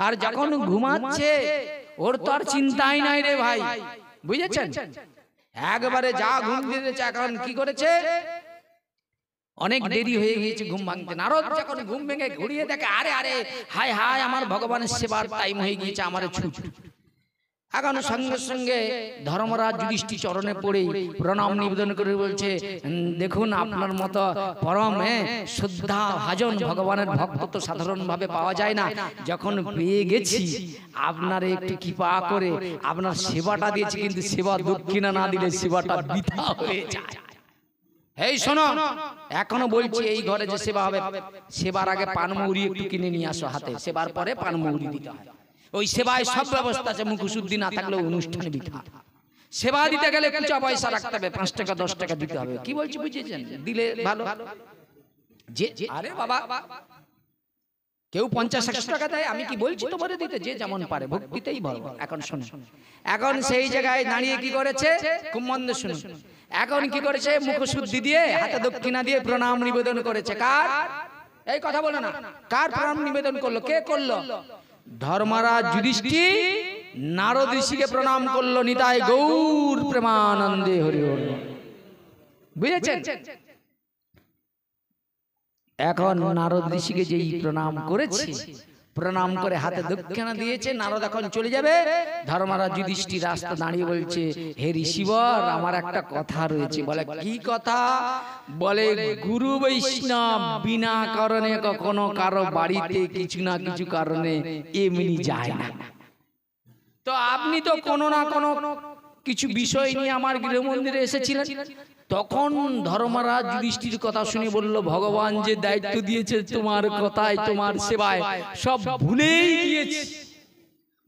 আর যখন ঘুমাচ্ছে ওর তো আর চিন্তাই নাই রে ভাই, বুঝেছেন? একবারে যা ঘুম দিয়েছে, এখন কি করেছে, অনেক দেরি হয়ে গিয়েছে ঘুম ভাঙতে। নারদ যখন ঘুম ভেঙে ঘুরিয়ে দেখে, আরে আরে হায় হায়, আমার ভগবানের সেবার টাইম হয়ে গিয়েছে, আমার ছুট। এখন সঙ্গে সঙ্গে ধর্মরাজ যুধিষ্ঠির চরণে পড়ে প্রণাম নিবেদন করে বলছে, দেখুন আপনার মতো পরম শ্রদ্ধা ভাজন ভগবানের ভক্ত তো সাধারণভাবে পাওয়া যায় না, যখন পেয়ে গেছি আপনার একটু কৃপা করে আপনার সেবাটা দিয়েছি, কিন্তু সেবা দক্ষিণা না দিলে সেবাটা বৃথা হয়ে যায়। এই শোনো, এখনো বলছি এই ঘরে যে সেবা হবে, সেবার আগে পানমৌরি একটু কিনে নিয়ে আসো হাতে, সেবার পরে পানমৌরি দিতে হয়। ওই সেবায় সব ব্যবস্থা আছে, মুখশুদ্ধি না থাকলে অনুষ্ঠানে বৃথা। সেবা দিতে গেলে কুচা পয়সা রাখতে হবে, 5 টাকা 10 টাকা দিতে হবে। কি বলছি বুঝেছেন? দিলে ভালো। যে আরে বাবা, কেউ 50-100 টাকা দেয়, আমি কি বলছি তোমারে দিতে, যে যেমন পারে ভক্তিতেই বলবো। এখন শোনো, এখন সেই জায়গায় দাঁড়িয়ে কি করেছে, খুব মন্দ শুনুন। এখন কি করেছে, মুখশুদ্ধি দিয়ে হাতে দক্ষিণা দিয়ে প্রণাম নিবেদন করেছে। কার? এই কথা বলে না, কার প্রণাম নিবেদন করলো? কে করলো? ধর্মরাজ যুধিষ্ঠির নারদ ঋষিকে প্রণাম করলো। নিতাই গৌর প্রেমানন্দে হরি হরি। বুঝেছেন? এখন নারদ ঋষিকে যেই প্রণাম করেছে, প্রণাম করে হাতে দক্ষিণা দিয়েছে, নারদ এখন চলে যাবে। ধর্মরাজ যুধিষ্ঠির রাস্তা দাঁড়িয়ে বলছে, হে ঋষিবর, আমার একটা কথা রয়েছে। বলে, কি কথা? বলে, গুরু বৈষ্ণব বিনা কারণে কখনো কারো বাড়িতে কিছু না কিছু কারণে এমনি যায় না। তো আপনি তো কোনো না কোনো কিছু বিষয় নিয়ে আমার গৃহমন্দিরে এসেছিলেন। তখন ধর্মরাজ যুধিষ্ঠির কথা শুনে বলল, ভগবান যে দায়িত্ব দিয়েছে তোমার কথায়, তোমার সেবায়, সব ভুলেই গিয়েছি।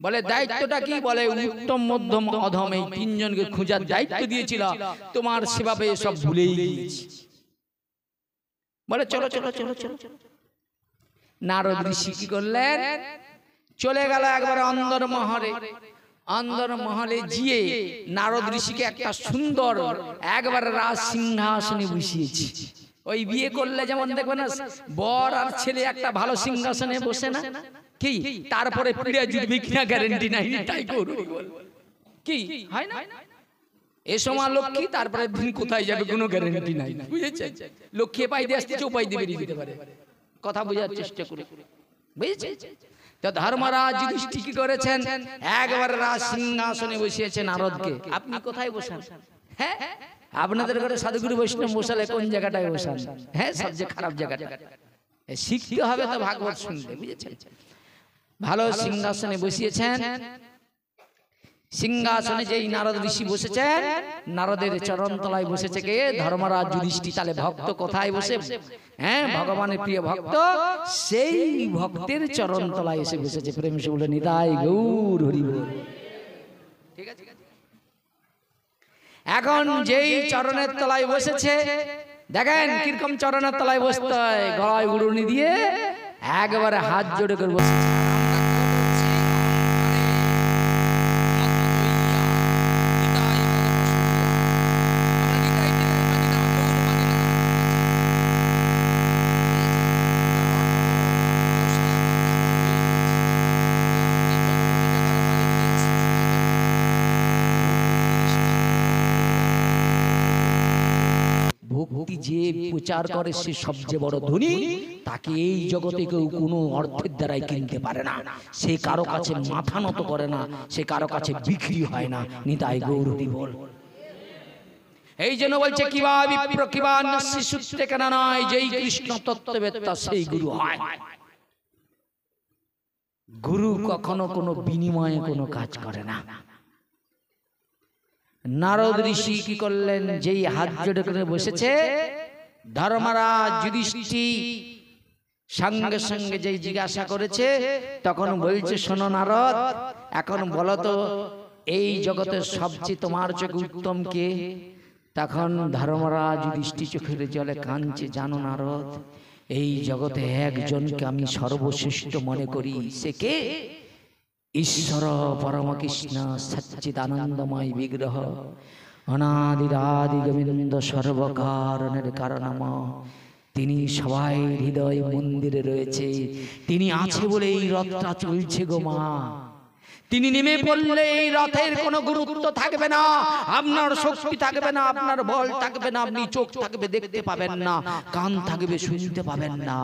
বলে, দায়িত্বটা কি? বলে, উত্তম মধ্যম অধম এই 3 জনকে খোঁজার দায়িত্ব দিয়েছিল, তোমার সেবা পেয়ে সব ভুলেই গিয়েছি। বলে, চলো চলো চলো চলো। নারদ ঋষি কি করলেন, চলে গেল একবারে অন্দর মহলে। অন্দর মহলে গিয়ে নারদ ঋষিকে একটা সুন্দর একবারে রাজ সিংহাসনে বসিয়েছি। ওই বিয়ে করলে যেমন দেখবে না, বর আর ছেলে একটা ভালো সিংহাসনে বসে না, কি তারপরে পিড়ে জুটবে কিনা গ্যারান্টি নাই, তাই কি হয় না? এ সময় লক্ষ্মী, তারপরে দিন কোথায় যাবে কোনো গ্যারান্টি নাই, বুঝেছেন? লক্ষ্মী পাই দিয়ে আসতে উপায় দিয়ে বেরিয়ে দিতে পারে। কথা বোঝার চেষ্টা করে, বুঝেছেন? তো ধর্মরাজ যুধিষ্ঠির কি করেছেন, একবারে রাজ সিংহাসনে বসিয়েছে নারদকে। আপনি কোথায় বসান? হ্যাঁ, আপনাদের ঘরে সাধুগুরু বৈষ্ণব বসালে কোন জায়গাটায় বসান? হ্যাঁ, সবচেয়ে খারাপ জায়গাটা। শিখতে হবে তো ভাগবত শুনতে, বুঝেছেন? ভালো সিংহাসনে বসিয়েছেন। সিংহাসনে যেই নারদ ঋষি বসেছেন, নারদের চরণ তলায় বসেছে কে? ধর্মরাজ যুধিষ্ঠির। তাহলে ভক্ত কোথায় বসে? হ্যাঁ, ভগবানের প্রিয় ভক্ত সেই ভক্তের চরণ তলায় এসে বসেছে। প্রেম সে বলে, নিতাই গৌর হরি বল। ঠিক আছে? এখন যেই চরণের তলায় বসেছে, দেখেন কিরকম চরণের তলায় বসতে হয়, গলায় উড়ুনি দিয়ে একবারে হাত জোড়ে করে বসেছে। ভক্তি যে প্রচার করে সে সবচেয়ে বড় ধনী, তাকে এই জগতে কেউ কোনো অর্থের দ্বারাই কিনতে পারে না। সে কারো কাছে মাথা নত করে না, সে কারো কাছে বিক্রি হয় না। নিতাই গৌর হরি বল। এই জন্য বলছে, কিবা বিপ্র কিবা নস্যি সূত্রে কেন নয়, যেই কৃষ্ণ তত্ত্ববেত্তা সেই গুরু হয়। গুরু কখনো কোনো বিনিময়ে কোনো কাজ করে না। নারদ ঋষি কি করলেন, যেই হাত জোড়ে করে বসেছে, ধর্মরাজ যুধিষ্ঠির সঙ্গে সঙ্গে যেই জিজ্ঞাসা করেছে, তখন বলছে, শোনো নারদ, এখন বলো তো এই জগতের সবচেয়ে তোমার চোখে উত্তম কে? তখন ধর্মরাজ যুধিষ্ঠির চোখের জলে কাঁদছে, জানো নারদ, এই জগতে একজনকে আমি সর্বশ্রেষ্ঠ মনে করি। সে কে? ঈশ্বর পরমকৃষ্ণ সচ্চিদানন্দময় বিগ্রহ, অনাদিরাদি গোবিন্দ সর্বকারণের কারণম, তিনি সবাই হৃদয় মন্দিরে রয়েছে, তিনি আছে বলে এই রথটা চলছে গো মা। তিনি নেমে পড়লে এই রথের কোনো গুরুত্ব থাকবে না, আপনার শক্তি থাকবে না, আপনার বল থাকবে না, আপনি চোখ থাকবে দেখতে পাবেন না, কান থাকবে শুনতে পাবেন না,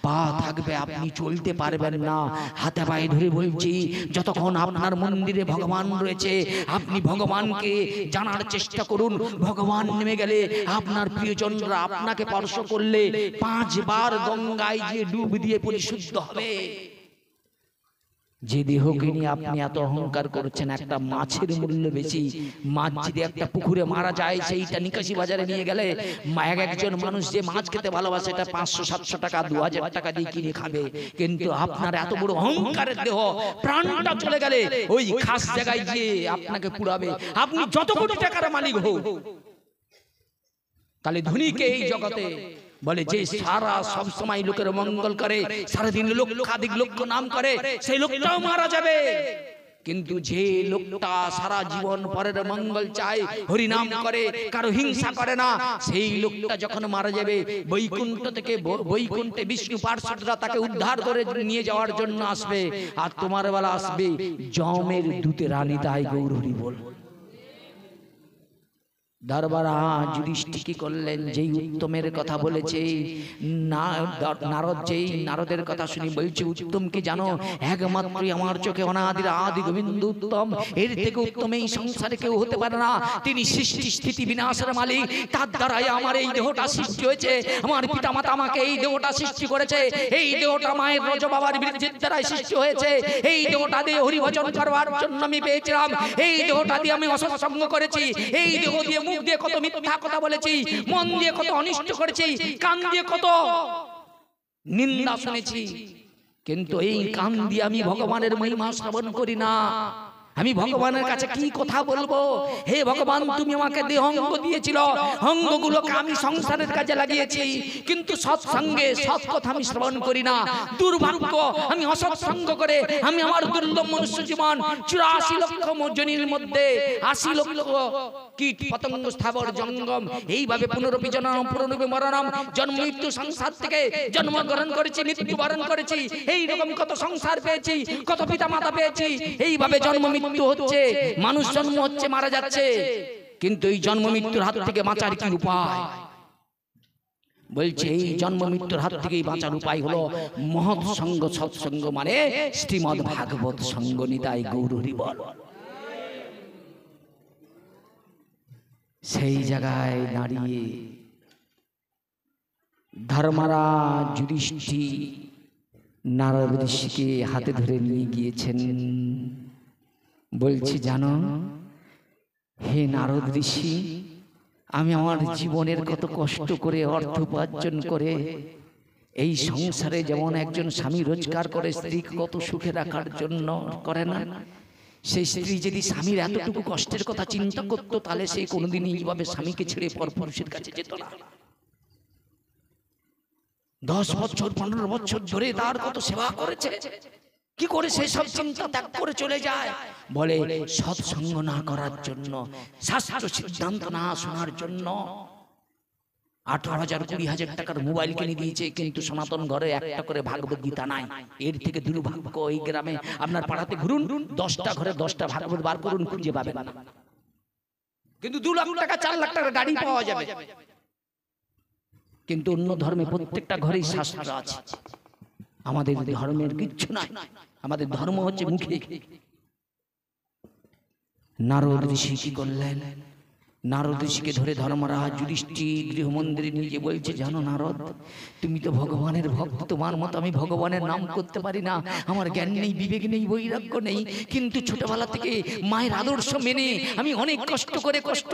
পা থাকবে আপনি চলতে পারবেন না। হাতে পায়ে ধরে বলছি, যতক্ষণ আপনার মন্দিরে ভগবান রয়েছে আপনি ভগবানকে জানার চেষ্টা করুন। ভগবান নেমে গেলে আপনার প্রিয়জনরা আপনাকে স্পর্শ করলে 5 বার গঙ্গায় গিয়ে ডুব দিয়ে পরিশুদ্ধ হবে। যে দেহকে নিয়ে আপনি এত অহংকার করছেন, একটা মাছের মূল্য বেশি। মাছ যদি একটা পুকুরে মারা যায়, সেইটা নিকাশি বাজারে নিয়ে গেলে একজন মানুষ যে মাছ খেতে ভালোবাসে এটা 500-700 টাকা 2000 টাকা দিয়ে কিনে খাবে। কিন্তু আপনার এত বড় অহংকারের দেহ, প্রাণটা চলে গেলে ওই খাস জায়গায় গিয়ে আপনাকে পুরাবে, আপনি যত কোটি টাকার মালিক হোক। তাহলে ধনীকে এই জগতে বলে যে সারা সব সময় লোকের মঙ্গল করে, সারাদিন লক্ষাধিক লক্ষ নাম করে, সেই লোকটাও মারা যাবে। কিন্তু যে লোকটা সারা জীবন পরের মঙ্গল চায়, হরি নাম করে, কারো হিংসা করে না, সেই লোকটা যখন মারা যাবে বৈকুণ্ঠ থেকে, বৈকুণ্ঠে বিষ্ণু পার্ষদরা তাকে উদ্ধার করে নিয়ে যাওয়ার জন্য আসবে, আর তোমার বেলা আসবে যমের দূতে রানী। তাই গৌর হরি বল। দরবারা যুধিষ্ঠির কি করলেন, যেই উত্তমের কথা বলেছে নারদ, যেই নারদের কথা শুনি বলছে উত্তম কি জানো, একমাত্রই আমার চোখে অনাদির আদি গোবিন্দ উত্তম, এর থেকে উত্তম এই সংসারে কেউ হতে পারে না। তিনি সৃষ্টি স্থিতি বিনাশের মালিক, তার দ্বারাই আমার এই দেহটা সৃষ্টি হয়েছে। আমার পিতা মাতা আমাকে এই দেহটা সৃষ্টি করেছে, এই দেহটা মায়ের রজ বাবার বীর্যের দ্বারাই সৃষ্টি হয়েছে। এই দেহটা দিয়ে হরিভজন করবার জন্য আমি পেয়েছিলাম, এই দেহটা দিয়ে আমি অসৎসঙ্গ করেছি, এই দেহ দিয়ে মুখ দিয়ে কত মিথ্যা কথা বলেছি, মন দিয়ে কত অনিষ্ট করেছি, কান দিয়ে কত নিন্দা শুনেছি। কিন্তু এই কান দিয়ে আমি ভগবানের মহিমা শ্রবণ করি না। আমি ভগবানের কাছে কি কথা বলবো? হে ভগবান, তুমি আমাকে দেহ অঙ্গ দিয়েছিল, অঙ্গগুলোকে আমি সংসারের কাজে লাগিয়েছি, কিন্তু সৎসঙ্গে সৎ কথা আমি শ্রবণ করি না। দুর্ভাগ্য, আমি অসৎসঙ্গ করে আমি আমার দুর্লভ মনুষ্য জীবন 84 লক্ষ জনির মধ্যে 80 লক্ষ কীট পতঙ্গ স্থাবর জঙ্গম এইভাবে পুনরপি জননম পুনরপি মরণম, জন্ম মৃত্যু সংসার থেকে জন্মগ্রহণ করেছি, মৃত্যুবরণ করেছি, এইরকম কত সংসার পেয়েছি, কত পিতা মাতা পেয়েছি। এইভাবে জন্ম মৃত্যু হচ্ছে, মানুষ জন্ম হচ্ছে, মারা যাচ্ছে, কিন্তু এই জন্ম মৃত্যুর হাত থেকে বাঁচার কি উপায়? বলছে এই জন্ম মৃত্যুর হাত থেকে বাঁচার উপায় হলো মহৎ সঙ্গ, সৎসঙ্গ, মানে শ্রীমদ্ ভাগবত সঙ্গ। নিতাই গৌর হরি বল। সেই জায়গায় দাঁড়িয়ে ধর্মরাজ যুধিষ্ঠির নারদ ঋষিকে হাতে ধরে নিয়ে গিয়েছেন। বলছি জানো হে নারদ ঋষি, আমি আমার জীবনের কত কষ্ট করে অর্থ উপার্জন করে এই সংসারে, যেমন একজন স্বামী রোজগার করে স্ত্রী কত সুখে রাখার জন্য করে না, সেই স্ত্রী যদি স্বামীর এতটুকু কষ্টের কথা চিন্তা করতো, তাহলে সে কোনোদিনই এইভাবে স্বামীকে ছেড়ে পরপুরুষের কাছে যেত না। 10 বছর 15 বছর ধরে তার কত সেবা করেছে, কি করে সেই সব চিন্তা ত্যাগ করে চলে যায়? বলে সৎসঙ্গ না করার জন্য, শাস্ত্র সিদ্ধান্ত না শোনার জন্য। 18,000 20,000 টাকার মোবাইল কিনে দিয়েছে, কিন্তু সনাতন ঘরে একটা করে ভাগবত গীতা নাই। এর থেকে দুর্ভাগ্য, এই গ্রামে আপনার পাড়াতে ঘুরুন, 10টা ঘরে 10টা ভাগবত বার করুন, খুঁজে পাবেন না। কিন্তু 2 লাখ টাকা 4 লাখ টাকার গাড়ি পাওয়া যাবে। কিন্তু অন্য ধর্মে প্রত্যেকটা ঘরেই শাস্ত্র আছে, আমাদের ধর্মের কিচ্ছু নাই। আমাদের ধর্ম হচ্ছে মুখে। নারদ ঋষি কি করলেন, নারদ ঋষিকে ধরে ধর্মরাজ যুধিষ্ঠির গৃহমন্দিরে নিয়ে বলছে, জানো নারদ, তুমি তো ভগবানের ভক্ত, তোমার মতো আমি ভগবানের নাম করতে পারি না, আমার জ্ঞান নেই, বিবেক নেই, বৈরাগ্য নেই। কিন্তু ছোটবেলা থেকে মায়ের আদর্শ মেনে আমি অনেক কষ্ট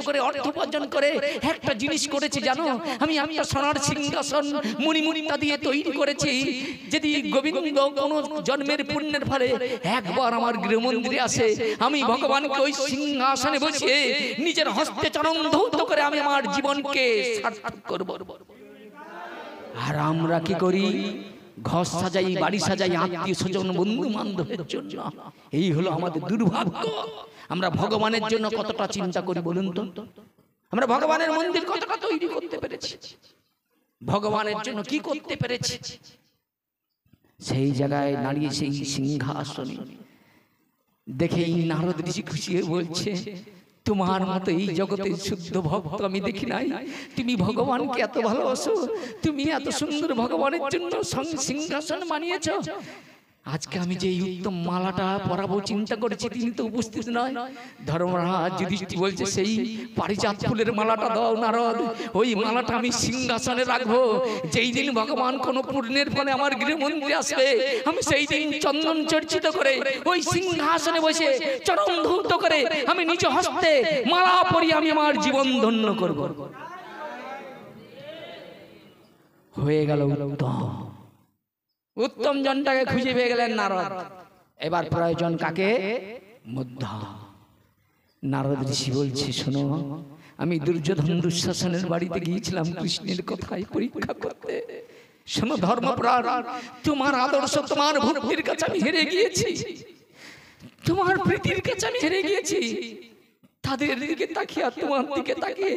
করে অর্থ উপার্জন করে একটা জিনিস করেছি জানো, আমি একটা সোনার সিংহাসন মণিমুক্তা দিয়ে তৈরি করেছি। যদি গোবিন্দ কোন জন্মের পুণ্যের ফলে একবার আমার গৃহমন্দিরে আসে, আমি ভগবানকে ওই সিংহাসনে বসিয়ে নিজের হস্তে ধৌত করে আমি আমার জীবনকে সার্থক করব। আর আমরা কি করি? ঘর সাজাই, বাড়ি সাজাই আত্মীয় স্বজন বন্ধু বান্ধবের জন্য। এই হলো আমাদের দুর্ভাগ্য। আমরা ভগবানের জন্য কতটা চিন্তা করি বলুন তো? আমরা ভগবানের মন্দির কতটা তৈরি করতে পেরেছি? ভগবানের জন্য কি করতে পেরেছে। সেই জায়গায় দাঁড়িয়ে সেই সিংহাসনে দেখেই নারদ ঋষি খুশি হয়ে বলছে, তোমার মতো এই জগতের শুদ্ধ ভক্ত আমি দেখি নাই। তুমি ভগবানকে এত ভালোবাসো, তুমি এত সুন্দর ভগবানের জন্য সিংহাসন বানিয়েছো। আজকে আমি যে উত্তম মালাটা পরাবো চিন্তা করেছি, তিনি তো উপস্থিত নয়। ধর্মরাজ যুধিষ্ঠির বলছে, সেই পারিজাত ফুলের মালাটা দাও নারদ, ওই মালাটা আমি সিংহাসনে রাখবো। যেই দিন ভগবান কোন পূর্ণের ফলে আমার গৃহমন্দিরে আসবে, আমি সেই দিন চন্দন চর্চিত করে ওই সিংহাসনে বসে চরণ ধৌত করে আমি নিজ হস্তে মালা পরিয়ে আমি আমার জীবন ধন্য করব। হয়ে গেল উত্তম জনটাকে খুঁজে পেয়ে গেলেন নারদ। এবার প্রয়োজন কাকে? মধ্যা। নারদ ঋষি বলছে, শোনো, আমি দুর্যোধন দুঃশাসনের বাড়িতে গিয়েছিলাম কৃষ্ণের কথাই পরীক্ষা করতে। শোনো ধর্মপ্রাণ, তোমার আদর্শ, তোমার ভক্তির কাছে আমি হেরে গিয়েছি, তোমার প্রীতির কাছে আমি হেরে গিয়েছি। তাদের দিকে তাকিয়ে তোমার দিকে তাকিয়ে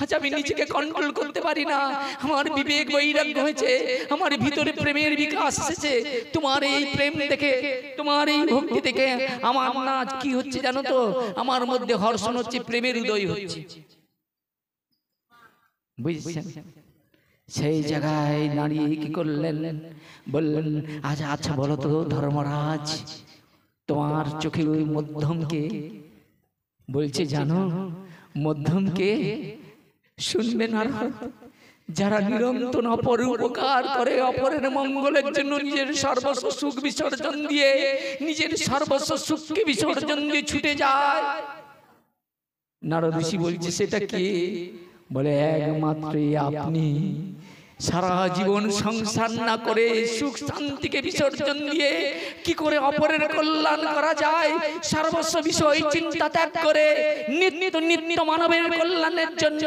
আজ আমি নিজেকে কন্ট্রোল করতে পারি না। আমার বিবেক বৈরাগ্য হয়েছে, আমার ভিতরে প্রেমের বিকাশ এসেছে। তোমার এই প্রেম দেখে, তোমার এই ভক্তি দেখে আমার না কি হচ্ছে জানো তো? আমার মধ্যে হর্ষণ হচ্ছে, প্রেমের উদয় হচ্ছে। বুঝছেন? সেই জায়গায় দাঁড়িয়ে কি করলেন? বললেন, আচ্ছা বলো তো ধর্মরাজ, তোমার চোখে ওই মধ্যমকে? বলছে, জানো মধ্যমকে? শুনবে না, যারা নিরন্তর অপরের উপকার করে, অপরের মঙ্গলের জন্য নিজের সর্বস্ব সুখ বিসর্জন দিয়ে, নিজের সর্বস্ব সুখকে বিসর্জন দিয়ে ছুটে যায়। নারদ ঋষি বলছে, সেটা কি? বলে, একমাত্র আপনি। সারা জীবন সংসার না করে সুখ শান্তিকে বিসর্জন দিয়ে কি করে অপরের কল্যাণ করা যায়, সর্বস্ব বিষয় চিন্তা ত্যাগ করে নিত্য নিত্য মানবের কল্যাণের জন্য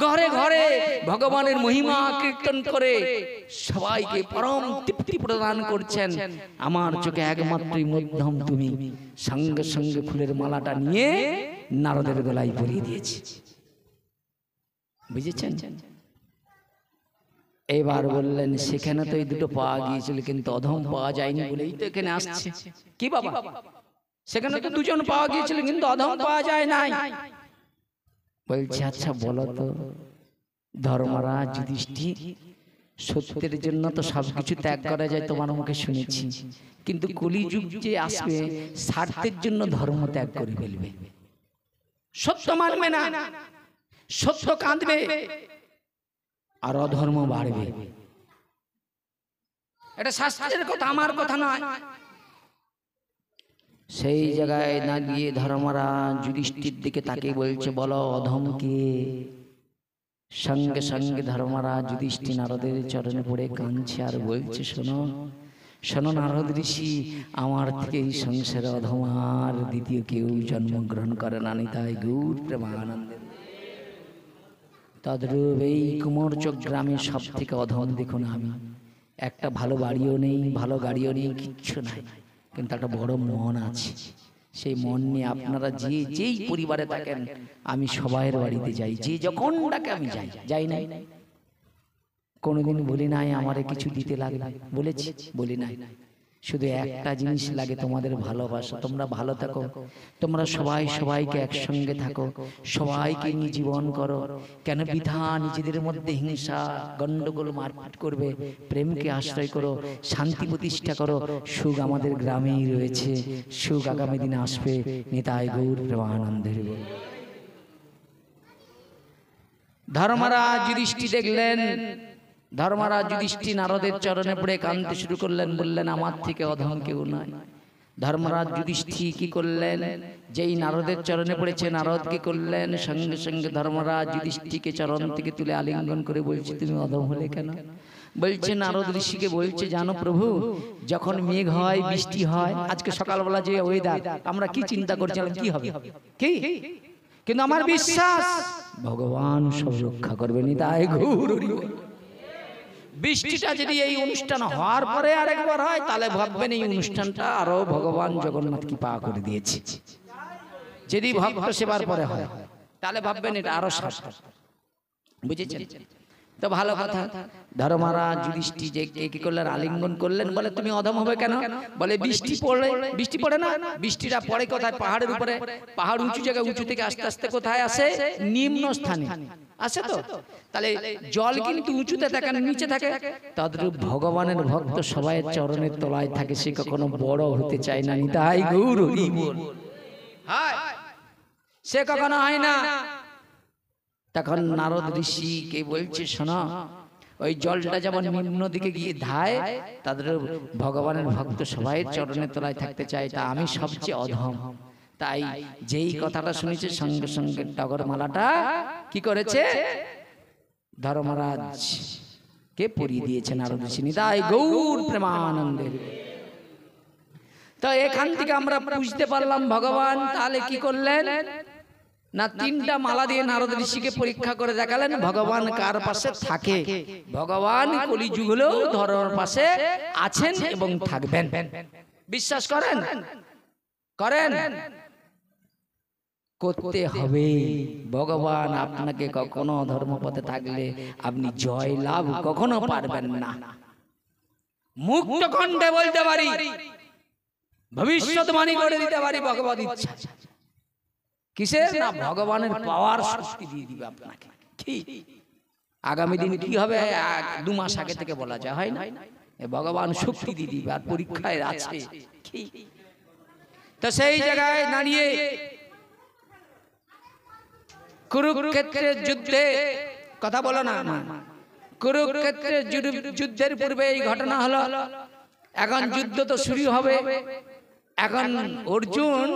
ঘরে ঘরে ভগবানের মহিমা কীর্তন করে সবাইকে পরম তৃপ্তি প্রদান করছেন। আমার চোখে একমাত্রই মধ্যম তুমি। সঙ্গে সঙ্গে ফুলের মালাটা নিয়ে নারদের গলায় পরিয়ে দিয়েছে। বুঝেছেন? এবার বললেন, সেখানে তো এই দুটো পাওয়া গিয়েছিল, কিন্তু অধম পাওয়া যায়নি বলেই তো এখানে আসছে। কি বাবা, সেখানে তো দুজন পাওয়া গিয়েছিল, কিন্তু অধম পাওয়া যায় নাই। বলছে, আচ্ছা বলো তো ধর্মরাজ যুধিষ্ঠির, সত্যের জন্য তো সবকিছু ত্যাগ করা যায়, তোমার মুখে শুনেছি, কিন্তু কলিযুগ যে আসবে স্বার্থের জন্য ধর্ম ত্যাগ করে ফেলবে, সত্য মানবে না, সত্য কাঁদবে, আর অধর্ম বাড়বে। এটা শাস্ত্রের কথা, আমার কথা নয়। সেই জায়গায় দাঁড়িয়ে ধর্মরাজ যুধিষ্ঠির দিকে তাকিয়ে বলছে, বলো অধম কে? সঙ্গে সঙ্গে ধর্মরাজ যুধিষ্ঠির নারদের চরণে পড়ে কাঁদছে আর বলছে, শোনো শোনো নারদ ঋষি, আমার থেকে এই সংসারে অধম আর দ্বিতীয় কেউ জন্মগ্রহণ করে না। নিতাই গৌর প্রেমানন্দে। তদ্রূপ এই কুমোরচক গ্রামে সব থেকে অধম দেখুন আমি। একটা ভালো বাড়িও নেই, ভালো গাড়িও নেই, কিচ্ছু নাই, কিন্তু একটা বড় মন আছে। সেই মন নিয়ে আপনারা যে যেই পরিবারে থাকেন, আমি সবাইয়ের বাড়িতে যাই, যে যখন ডাকে আমি যাই। যাই নাই? কোনোদিন বলি নাই আমারে কিছু দিতে লাগবে? বলেছি? বলি নাই। শুধু একটা জিনিস লাগে, তোমাদের ভালোবাসা। তোমরা ভালো থাকো, তোমরা সবাই সবাইকে একসঙ্গে থাকো, সবাইকে নিয়ে জীবন করো। কেন বৃথা নিজেদের মধ্যে হিংসা গন্ডগোল মারপিট করবে? প্রেমকে আশ্রয় করো, শান্তি প্রতিষ্ঠা করো। সুখ আমাদের গ্রামেই রয়েছে, সুখ আগামী দিনে আসবে। নিতাই গৌর প্রেমানন্দের। ধর্মরাজ যুধিষ্ঠির দেখলেন, ধর্মরাজ যুধিষ্ঠির নারদের চরণে পড়ে কাঁদতে শুরু করলেন। বললেন, আমার থেকে অধম কেউ নাই। ধর্মরাজ যুধিষ্ঠির কি করলেন? যেই নারদের চরণে পড়েছে, নারদ কি করলেন? সঙ্গে সঙ্গে ধর্মরাজ যুধিষ্ঠিরকে চরণ থেকে তুলে আলিঙ্গন করে বলছে, তুমি অধম হলে কেন? বলছে, নারদ ঋষিকে বলছে, জানো প্রভু, যখন মেঘ হয়, বৃষ্টি হয়, আজকে সকালবেলা যে ওয়েদার, আমরা কি চিন্তা করছিলাম কি হবে, কি? কিন্তু আমার বিশ্বাস ভগবান সব রক্ষা করবেন। তাই গৌর বৃষ্টিটা যদি এই অনুষ্ঠান হওয়ার পরে আরেকবার হয়, তাহলে ভাববেন এই অনুষ্ঠানটা আরো ভগবান জগন্নাথ কি পা করে দিয়েছে। যদি ভক্ত সেবার পরে হয়, তাহলে ভাববেন এটা আরো সার্থক। বুঝেছেন? তো ভালো কথা। ধর্মরাজ যুধিষ্ঠির যে কি করলেন, আলিঙ্গন করলেন, বলে তুমি অধম হবে কেন? বলে বৃষ্টি পড়ে না, বৃষ্টিটা পড়ে কোথায়? পাহাড়ের উপরে। পাহাড় উঁচু জায়গায়, উঁচু থেকে আস্তে আস্তে কোথায় আসে? নিম্ন স্থানে আসে। তো তাহলে জল কিন্তু উঁচুতে থাকে না, নিচে থাকে। তদ্রূপ ভগবানের ভক্ত সবাই চরণের তলায় থাকে, সে কখনো বড় হতে চায় না। নিতাই গৌর হরি বল। সে কখনো হয় না। তখন নারদ ঋষি কে বলছে, শোনো, ওই জলটা যেমন নিম্ন দিকে গিয়ে ধায়, তাদের ভগবানের ভক্ত সবাই চরণের তলায় থাকতে চায়, তা আমি সবচেয়ে অধম। তাই যেই কথাটা শুনেছে সঙ্গে সঙ্গে টগরমালাটা কি করেছে? ধর্মরাজ কে পরিয়ে দিয়েছে নারদ ঋষি। নিতাই গৌর প্রেমানন্দে। তো এখান থেকে আমরা বুঝতে পারলাম ভগবান তাহলে কি করলেন না, তিনটা মালা দিয়ে নারদ ঋষিকে পরীক্ষা করে দেখালেন ভগবান কার পাশে থাকে। ভগবান কলিযুগ হলেও ধর্মের পাশে আছেন এবং থাকবেন। বিশ্বাস করেন? করেন? করতে হবে। ভগবান আপনাকে কখনো ধর্মপথে থাকলে আপনি জয় লাভ কখনো পারবেন না। মুক্ত কণ্ঠে বলতে পারি, ভবিষ্যৎবাণী করে দিতে পারি, ভগবত ইচ্ছা। কিসের? না, ভগবানের পাওয়ার শক্তি দিয়ে দিবে আপনাকে। কি আগামী দিন কি হবে 2 মাস আগে থেকে বলা যায়, হয় না? ভগবান শক্তি দিয়ে দিবে, আর পরীক্ষায় আছে। কি তো সেই জায়গায় দাঁড়িয়ে কুরুক্ষেত্রের যুদ্ধে কথা বলো না, কুরুক্ষেত্রের যুদ্ধের পূর্বে এই ঘটনা হলো। এখন যুদ্ধ তো শুরু হবে। এখন অর্জুন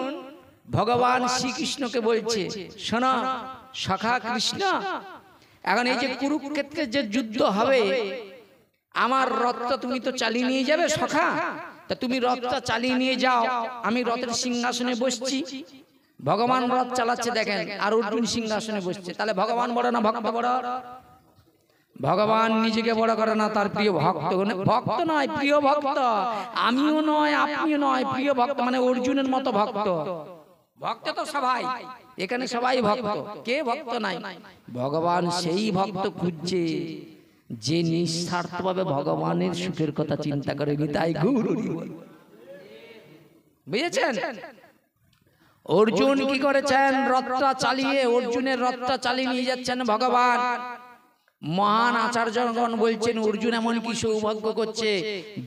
ভগবান শ্রীকৃষ্ণকে বলছে, শোনো সখা কৃষ্ণ, এখন এই যে কুরুক্ষেত্রের যে যুদ্ধ হবে, আমার রথটা তুমি তো চালিয়ে নিয়ে যাবে সখা, তা তুমি রথটা চালিয়ে নিয়ে যাও, আমি রথের সিংহাসনে বসছি। ভগবান রথ চালাচ্ছে দেখেন, আর অর্জুন সিংহাসনে বসছে। তাহলে ভগবান বড় না ভক্ত বড়? ভগবান নিজেকে বড় করে না, তার প্রিয় ভক্ত। ভক্ত নয়, প্রিয় ভক্ত। আমিও নয়, আপনিও নয়, প্রিয় ভক্ত মানে অর্জুনের মতো ভক্ত। ভক্ত তো সবাই, এখানে সবাই ভক্ত, কে ভক্ত নাই? ভগবান সেই ভক্ত খুঁজছে যে নিঃস্বার্থভাবে ভগবানের সুখের কথা চিন্তা করে। নিতাই গৌর হরি বল। বুঝেছেন? অর্জুন কি করেছেন? রথটা চালিয়ে, অর্জুনের রথটা চালিয়ে নিয়ে যাচ্ছেন ভগবান। মহান আচার্যগণ বলছেন অর্জুন এমন কি সৌভাগ্য করছে,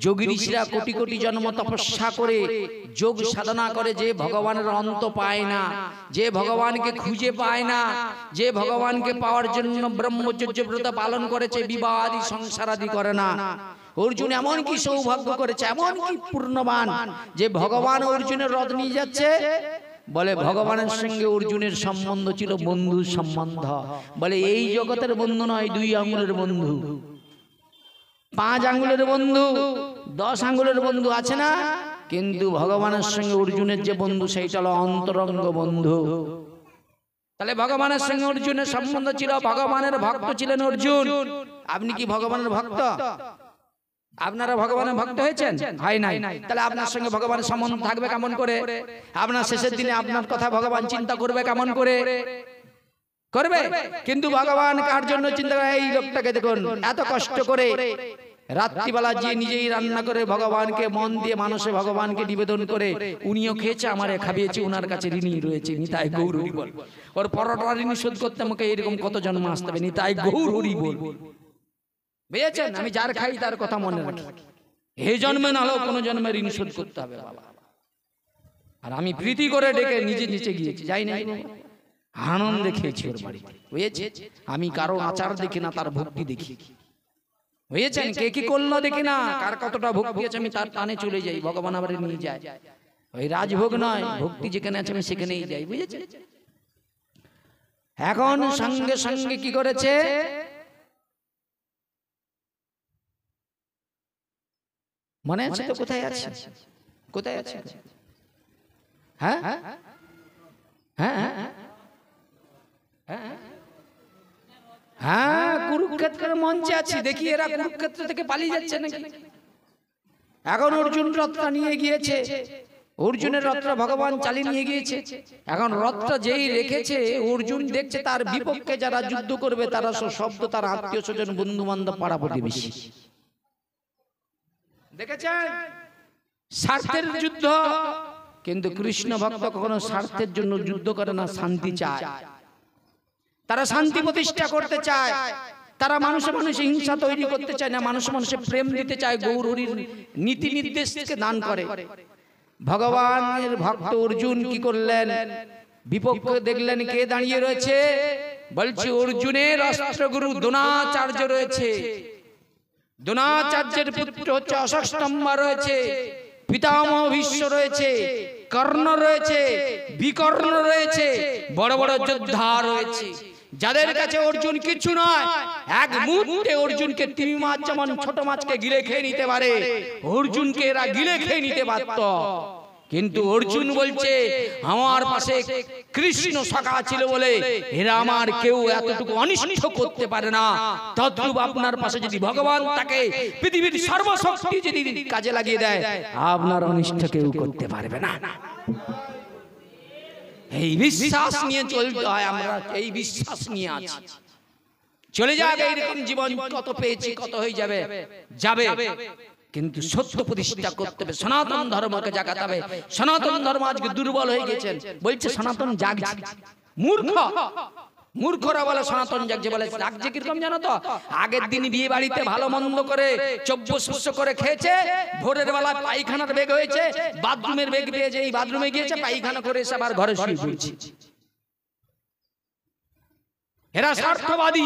যোগী ঋষিরা কোটি কোটি জন্ম তপস্যা করে যোগ সাধনা করে যে ভগবানের অন্ত পায় না, যে ভগবানকে খুঁজে পায় না, যে ভগবানকে পাওয়ার জন্য ব্রহ্মচর্য ব্রত পালন করেছে, বিবাহ আদি সংসার আদি করে না। অর্জুন এমন কি সৌভাগ্য করেছে, এমন কি পূর্ণবান যে ভগবান অর্জুনের রথ নিয়ে যাচ্ছে। বলে ভগবানের সঙ্গে অর্জুনের সম্বন্ধ ছিল বন্ধুর সম্বন্ধ। বলে এই জগতের বন্ধু নয়, 2 আঙ্গুলের বন্ধু, 5 আঙ্গুলের বন্ধু, 10 আঙ্গুলের বন্ধু আছে না, কিন্তু ভগবানের সঙ্গে অর্জুনের যে বন্ধু সেইটা হলো অন্তরঙ্গ বন্ধু। তাহলে ভগবানের সঙ্গে অর্জুনের সম্বন্ধ ছিল, ভগবানের ভক্ত ছিলেন অর্জুন। আপনি কি ভগবানের ভক্ত? আপনারা ভগবানের ভক্ত হয়েছেন? হয় নাই। তাহলে আপনার সঙ্গে ভগবানের সম্বন্ধ থাকবে কেমন করে? আপনার শেষের দিনে আপনার কথা ভগবান চিন্তা করবে কেমন করে? করবে। কিন্তু ভগবান কার জন্য চিন্তা করে? এই লোকটাকে দেখুন, এত কষ্ট করে রাত্রিবেলা যে নিজেই রান্না করে ভগবানকে মন দিয়ে মানুষে ভগবানকে নিবেদন করে, উনিও খেয়েছে, আমারে খাবিয়েছে, উনার কাছে ঋণী রয়েছে। নিতাই গৌর হরি বল। ওর পরোটা ঋণ শোধ করতে আমাকে এরকম কত জন্ম আসতে হবে। নিতাই গৌর হরি বল। বুঝেছেন? আমি যার খাই তার কথা মনে রাখি, এই জন্মে না হলেও কোনো জন্মে ঋণ শোধ করতে হবে বাবা। আর আমি প্রীতি করে ডেকে নিজে নিচে গিয়েছি, যাই না, আনন্দে খেয়েছি ওর বাড়িতে। বুঝেছে? আমি কারো আচার দেখি না, তার ভক্তি দেখি। বুঝেছেন? কে কি করলো দেখি না, কার কতটা ভক্তি আছে আমি তার টানে চলে যাই, ভগবান আবার নিয়ে যায়। ওই রাজভোগ নয়, ভক্তি যেখানে আছে আমি সেখানেই যাই। বুঝেছেন? এখন সঙ্গে সঙ্গে কি করেছে? মনে আছে তো? কোথায় আছে? কোথায় আছে? হ্যাঁ হ্যাঁ হ্যাঁ, কুরুক্ষেত্রের মঞ্চে আছি। দেখি এরা কুরুক্ষেত্র থেকে পালিয়ে যাচ্ছে নাকি। এখন অর্জুন রথটা নিয়ে গিয়েছে, অর্জুনের রথটা ভগবান চালিয়ে নিয়ে গিয়েছে। এখন রথটা যেই রেখেছে, অর্জুন দেখছে তার বিপক্ষে যারা যুদ্ধ করবে তারা শব্দ তার আত্মীয় স্বজন, বন্ধু বান্ধব, পাড়া প্রতিবেশী। দেখেছেন স্বার্থের যুদ্ধ। কিন্তু কৃষ্ণ ভক্ত কখনো স্বার্থের জন্য যুদ্ধ করে না, শান্তি চায়। তারা শান্তি প্রতিষ্ঠা করতে চায়। তারা মানুষে মানুষে হিংসা তৈরি করতে চায় না, মানুষে মানুষে প্রেম দিতে চায়, গৌর হরির নীতি নির্দেশকে দান করে। ভগবানের ভক্ত অর্জুন কি করলেন, বিপক্ষে দেখলেন কে দাঁড়িয়ে রয়েছে, বলছে অর্জুনের অস্ত্রগুরু দ্রোণাচার্য রয়েছে। দ্রোণাচার্যের পুত্র হচ্ছে অশ্বত্থামা রয়েছে, পিতামহ ভীষ্ম রয়েছে, কর্ণ রয়েছে, বিকর্ণ রয়েছে, বড় বড় যোদ্ধা রয়েছে, যাদের কাছে অর্জুন কিছু নয়। এক মুহূর্তে অর্জুনকে তিমি মাছ যেমন ছোট মাছকে গিলে খেয়ে নিতে পারে, অর্জুনকে এরা গিলে খেয়ে নিতে পারত। কিন্তু অর্জুন বলছে আমার পাশে কৃষ্ণ সখা ছিল বলে এরা আমার কেউ এতটুকু অনিষ্ট করতে পারে না। তদ্রূপ আপনার পাশে যদি ভগবান তাকে পৃথিবীর সর্বশক্তি যদি কাজে লাগিয়ে দেয়, আপনার অনিষ্ট কেউ করতে পারবে না। এই বিশ্বাস নিয়ে চলতে হয়। আমরা এই বিশ্বাস নিয়ে আছি। চলে যাবে এরকম জীবন, কত পেয়েছি, কত হয়ে যাবে যাবে, কিন্তু সত্য প্রতিষ্ঠা করতে হবে, সনাতন ধর্মকে জাগাতে হবে। সনাতন ধর্ম আজকে দুর্বল হয়ে গেছেন, বলছে সনাতন জাগছে। মূর্খ, মূর্খরা বলে সনাতন জাগছে, বলে জাগছে কিরকম জানো তো? আগের দিন বিয়ে বাড়িতে ভালো মন্দ করে চব্য শস্য করে খেয়েছে, ভোরের বেলা পায়খানার বেগ হয়েছে, বাথরুমের বেগ পেয়েছে, এই বাথরুমে গিয়েছে, পায়খানা করে এসে আবার ঘরে শুয়ে পড়ছে। এরা স্বার্থবাদী।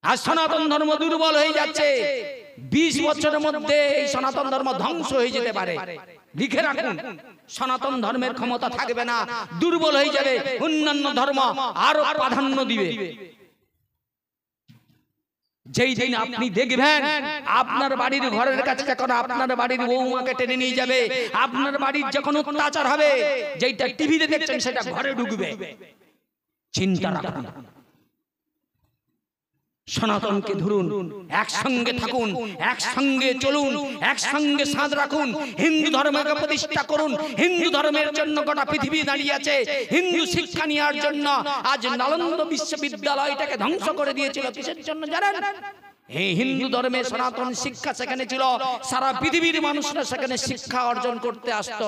আর সনাতন ধর্ম দুর্বল হয়ে যাচ্ছে। 20 বছরের মধ্যে এই সনাতন ধর্ম ধ্বংস হয়ে যেতে পারে। লিখে রাখুন, সনাতন ধর্মের ক্ষমতা থাকবে না, দুর্বল হয়ে যাবে। অন্যান্য ধর্ম আরো প্রাধান্য দিবে। যেই দিন আপনি দেখবেন আপনার বাড়ির ঘরের কাছে যখন আপনার বাড়ির বৌমাকে টেনে নিয়ে যাবে, আপনার বাড়ির যখন অত্যাচার হবে, যেটা টিভিতে দেখছেন সেটা ঘরে ঢুকবে, চিন্তা রাখুন। সনাতনকে ধরুন, একসঙ্গে থাকুন, একসঙ্গে চলুন, একসঙ্গে সাধ রাখুন, হিন্দু ধর্মকে প্রতিষ্ঠা করুন। হিন্দু ধর্মের জন্য গোটা পৃথিবী দাঁড়িয়ে আছে। হিন্দু শিক্ষা নেওয়ার জন্য আজ নালন্দা বিশ্ববিদ্যালয়টাকে ধ্বংস করে দিয়েছিল। কিসের জন্য জানেন? এই হিন্দু ধর্মের সনাতন শিক্ষা সেখানে ছিল, সারা পৃথিবীর মানুষরা সেখানে শিক্ষা অর্জন করতে আসতো।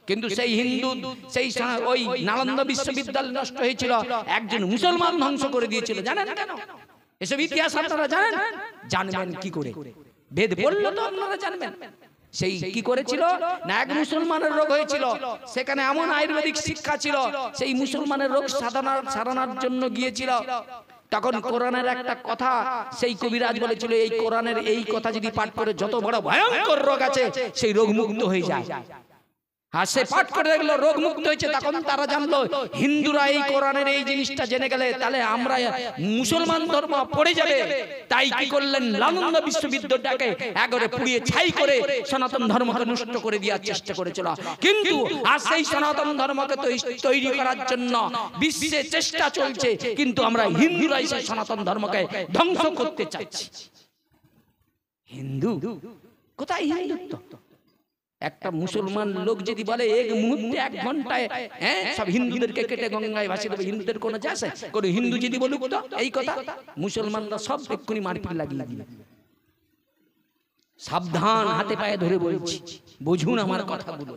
কিন্তু সেই হিন্দু, সেই ওই নালন্দা বিশ্ববিদ্যালয় নষ্ট হয়েছিল, একজন মুসলমান ধ্বংস করে দিয়েছিল। জানেন কেন? এসব ইতিহাস আপনারা জানেন? জানবেন কি করে? বেদ বললো তো আপনারা জানবেন। সেই কি করেছিল না, এক মুসলমানের রোগ হয়েছিল, সেখানে এমন আয়ুর্বেদিক শিক্ষা ছিল, সেই মুসলমানের রোগ সারানোর জন্য গিয়েছিল। তখন কোরআনের একটা কথা সেই কবিরাজ বলেছিল, এই কোরআনের এই কথা যদি পাঠ করে যত বড় ভয়ঙ্কর রোগ আছে সেই রোগ মুক্ত হয়ে যায়। আর সে পাঠ করে দেখলো রোগ মুক্ত হয়েছে। তখন তারা জানলো হিন্দুরা এই কোরআনের এই জিনিসটা জেনে গেলে তাহলে আমরা মুসলমান ধর্ম পড়ে যাবে। তাই কি করলেন, নালন্দা বিশ্ববিদ্যালয়টাকে একবারে পুড়িয়ে ছাই করে সনাতন ধর্মকে নষ্ট করে দেওয়ার চেষ্টা করেছিল। কিন্তু আর সেই সনাতন ধর্মকে তৈরি করার জন্য বিশ্বে চেষ্টা চলছে, কিন্তু আমরা হিন্দুরাই সেই সনাতন ধর্মকে ধ্বংস করতে চাইছি। হিন্দু কোথায় হিন্দুত্ব? একটা মুসলমান লোক যদি বলে এক মুহূর্তে 1 ঘন্টায় সব হিন্দুদেরকে কেটে গঙ্গায় ভাসিয়ে দেবে, হিন্দুদের কোনো যায় আসে? কোন হিন্দু যদি বলুক তো এই কথা, মুসলমানরা সব এক্ষুনি মারপিট লাগিয়ে দিবে। সাবধান, হাতে পায়ে ধরে বলছি, বুঝুন আমার কথাগুলো।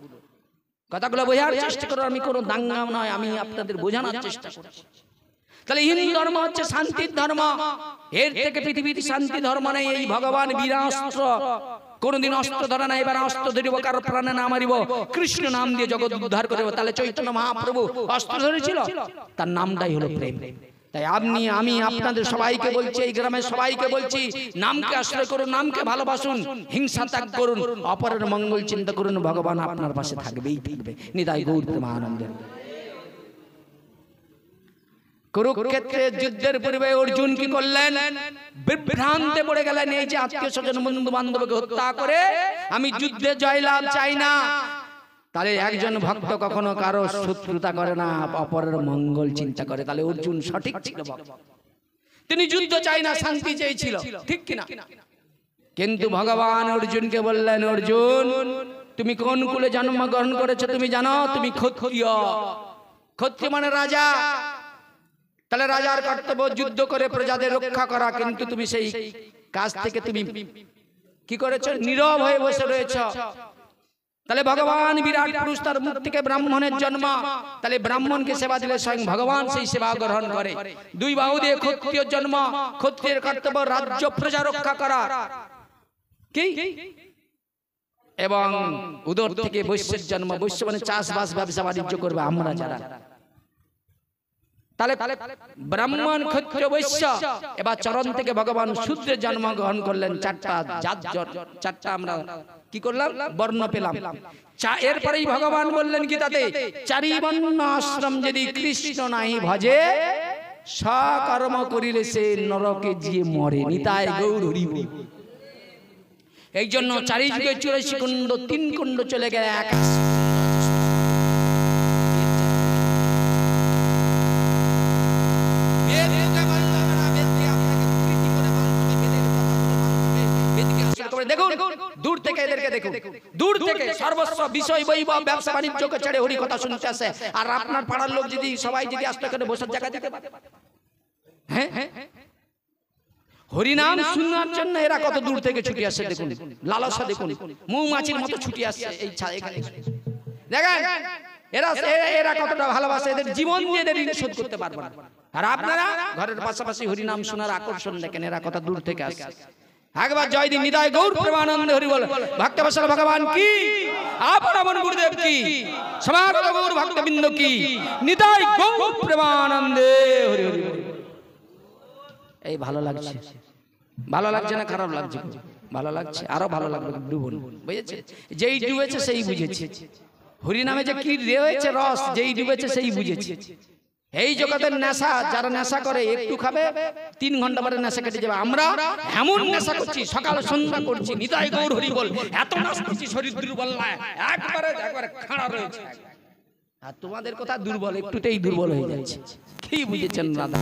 কথাগুলো বোঝার চেষ্টা করো। আমি কোনো দাঙ্গা নয়, আমি আপনাদের বোঝানোর চেষ্টা করছি। তাহলে হিন্দু ধর্ম হচ্ছে শান্তির ধর্ম। এর থেকে পৃথিবীর শান্তি ধর্ম নেই। এই ভগবান বীরাস্ত্র, কোনদিন অস্ত্র ধরে না, এবার অস্ত্র ধরিব কারো প্রাণে না মারিব, কৃষ্ণ নাম দিয়ে জগৎ উদ্ধার করিব। তাহলে চৈতন্য মহাপ্রভু অস্ত্র ধরেছিল, তার নামটাই হলো প্রেম। তাই আমি আপনাদের সবাইকে বলছি, এই গ্রামের সবাইকে বলছি, নামকে আশ্রয় করুন, নামকে ভালোবাসুন, হিংসা ত্যাগ করুন, অপরের মঙ্গল চিন্তা করুন, ভগবান আপনার পাশে থাকবেই থাকবে। নিতাই গৌর প্রেমানন্দে। কুরুক্ষেত্রে যুদ্ধের পূর্বে অর্জুন কি করলেন? বিভ্রান্তে পড়ে গেলেন। এই যে আত্মীয় স্বজন বন্ধু বান্ধবকে হত্যা করে আমি যুদ্ধে জয়লাভ চাই না। তাহলে একজন ভক্ত কখনো কারো শত্রুতা করে না, অপরের মঙ্গল চিন্তা করে। তাহলে অর্জুন সঠিক ছিল ভক্ত। তিনি যুদ্ধ চাই না, শান্তি চেয়েছিল, ঠিক কিনা? কিন্তু ভগবান অর্জুনকে বললেন, অর্জুন তুমি কোন কুলে জন্মগ্রহণ করেছো তুমি জানো? তুমি ক্ষত্রিয়। ক্ষত্রিয় মানে রাজা। তাহলে রাজার কর্তব্য যুদ্ধ করে প্রজাদের রক্ষা করা, কিন্তু তুমি সেই কাজ থেকে তুমি কি করেছো? নীরব হয়ে বসে রয়েছো। তাহলে ভগবান বিরাট পুরুষ, তার মুখ থেকে ব্রাহ্মণের জন্ম। তাহলে ব্রাহ্মণকে সেবা দিলে স্বয়ং ভগবান সেই সেবা গ্রহণ করে। দুই বাহু দিয়ে ক্ষত্রিয় জন্ম। ক্ষত্রিয়ের কর্তব্য রাজ্য প্রজা রক্ষা করা, কি? এবং উদর থেকে বৈশ্যের জন্ম। বৈশ্য মানে চাষবাস ব্যবসা বাণিজ্য করবে আমরা যারা। তাহলে ব্রাহ্মণ, ক্ষত্রিয়, বৈশ্য। এবার চরণ থেকে ভগবান শূদ্রের জন্ম গ্রহণ করলেন। চারটা আমরা কি করলাম? বর্ণ পেলাম। এরপরেই ভগবান বললেন গীতাতে, চারি বর্ণ আশ্রম যদি কৃষ্ণ নাই ভজে, সকর্ম করিলে সে নরকে গিয়ে মরে। নিতাই গৌর হরি বল। এই জন্য চারিযুগে 84 কুণ্ড, 3 কুণ্ড চলে গেলে 81 দেখুন দূর থেকে এদেরকে দেখুন, দূর থেকে সর্বস্ব বিষয় বৈভব ব্যবসা বাণিজ্যকে ছেড়ে হরি কথা শুনতে আসে। আর আপনার পাড়ার লোক যদি সবাই যদি আসতে করে বসার জায়গা দিতে পারে, হ্যাঁ হরিনাম শোনার জন্য এরা কত দূর থেকে ছুটি আসে। দেখুন লালসা, দেখুন মৌমাছির মতো ছুটি আসছে এই এখানে। দেখেন এরা কতটা ভালোবাসে, এদের জীবন দিয়ে এদের ঋণ শোধ করতে পারবে না। আর আপনারা ঘরের পাশাপাশি হরিনাম শোনার আকর্ষণ দেখেন, এরা কত দূর থেকে আসছে। একবার জয় দিন নিতাই গৌর প্রেমানন্দে হরি বল। ভক্তবৎসল ভগবান কি, আপন গুরুদেব কি, সমাগত গৌর ভক্তবৃন্দ কি, নিতাই গৌর প্রেমানন্দে হরি হরি। এই ভালো লাগছে? ভালো লাগছে না খারাপ লাগছে? ভালো লাগছে, আরো ভালো লাগবে। ডুবুন, বুঝেছে? যেই ডুবেছে সেই বুঝেছে হরি নামে যে কি রয়েছে রস, যেই ডুবেছে সেই বুঝেছে। এই জগতের নেশা, যারা নেশা করে একটু খাবে 3 ঘন্টা পরে নেশা কেটে যাবে। আমরা এমন নেশা করছি, সকাল সন্ধ্যা করছি নিতাই গৌর হরি বল, এত নাচ করছি শরীর দুর্বল নয়, একবারে খাড়া রয়েছে। আর তোমাদের কথা দুর্বল, একটুতেই দুর্বল হয়ে যাচ্ছে। কি বুঝেছেন রাধা?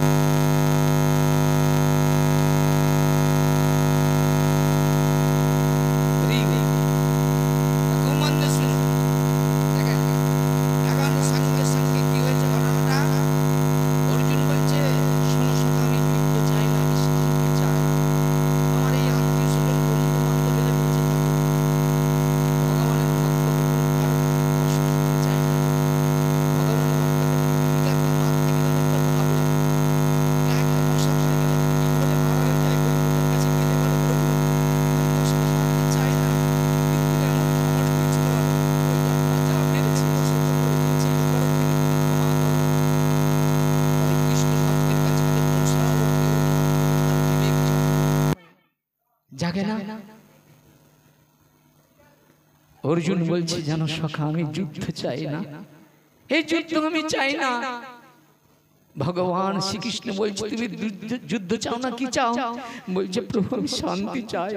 জাগে না? অর্জুন বলছে জানো সখা, আমি যুদ্ধ চাই না, এই যুদ্ধ আমি চাই না। ভগবান শ্রীকৃষ্ণ বলছে তুমি যুদ্ধ চাও না, কি চাও? বলছে প্রভু আমি শান্তি চাই।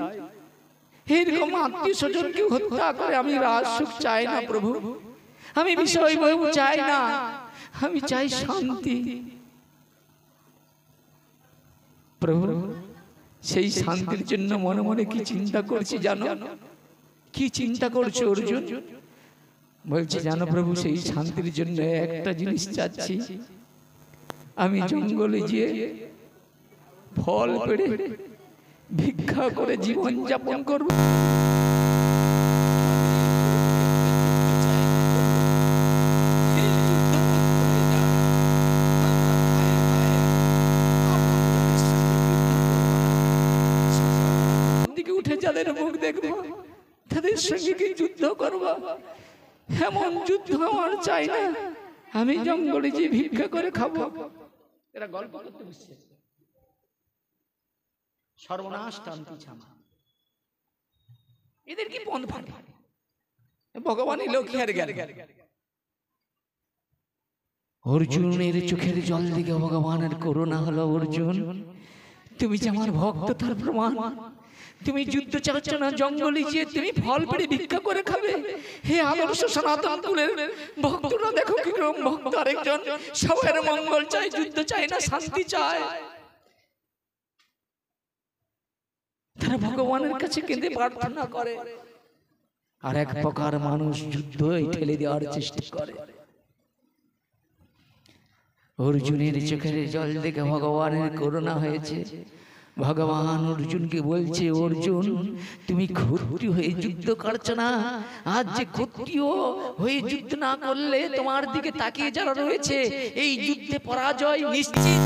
এরকম আত্মীয় স্বজনকে হত্যা করে আমি রাজ সুখ চাই না প্রভু, আমি বিষয় বৈভব চাই না, আমি চাই শান্তি। প্রভু সেই শান্তির জন্য মনে মনে কি চিন্তা করছি জানো? কি চিন্তা করছো অর্জুন? বলছে জানো প্রভু, সেই শান্তির জন্য একটা জিনিস চাচ্ছি, আমি জঙ্গলে গিয়ে ফল পেড়ে ভিক্ষা করে জীবন যাপন করব। যাদের মুখ দেখবো তাদের সঙ্গে কি যুদ্ধ করবো? এমন যুদ্ধ আমার চাই না, আমি জঙ্গলে যে ভিক্ষা করে খাবো। এরা গল্প করতে বসছে, সর্বনাশ টানতি ছামা। এদের কি পন্থ ফাটে? ভগবানই লোক হেরে গেল। অর্জুনের চোখের জল দিকে ভগবানের করুণা হলো, অর্জুন তুমি যে আমার ভক্ত তার প্রমাণ। তুমি যুদ্ধ চাচ্ছ না, জঙ্গলে গিয়ে তুমি ফল পেড়ে ভিক্ষা করে খাবে। হে আদর্শ সনাতন কুলের ভক্তরা দেখো কি রকম ভক্ত, আরেকজন সবার মঙ্গল চায়, যুদ্ধ চায় না, শান্তি চায়। তারা ভগবানের কাছে কেঁদে প্রার্থনা করে, আর এক প্রকার মানুষ যুদ্ধই ঠেলে দেওয়ার চেষ্টা করে। অর্জুনের চোখের জল দেখে ভগবানের করুণা হয়েছে। ভগবান অর্জুনকে বলছে, অর্জুন তুমি ক্ষত্রিয় হয়ে যুদ্ধ করছো না, আজ যে ক্ষত্রিয় হয়ে যুদ্ধ না করলে তোমার দিকে তাকিয়ে যারা রয়েছে এই যুদ্ধে পরাজয় নিশ্চিত।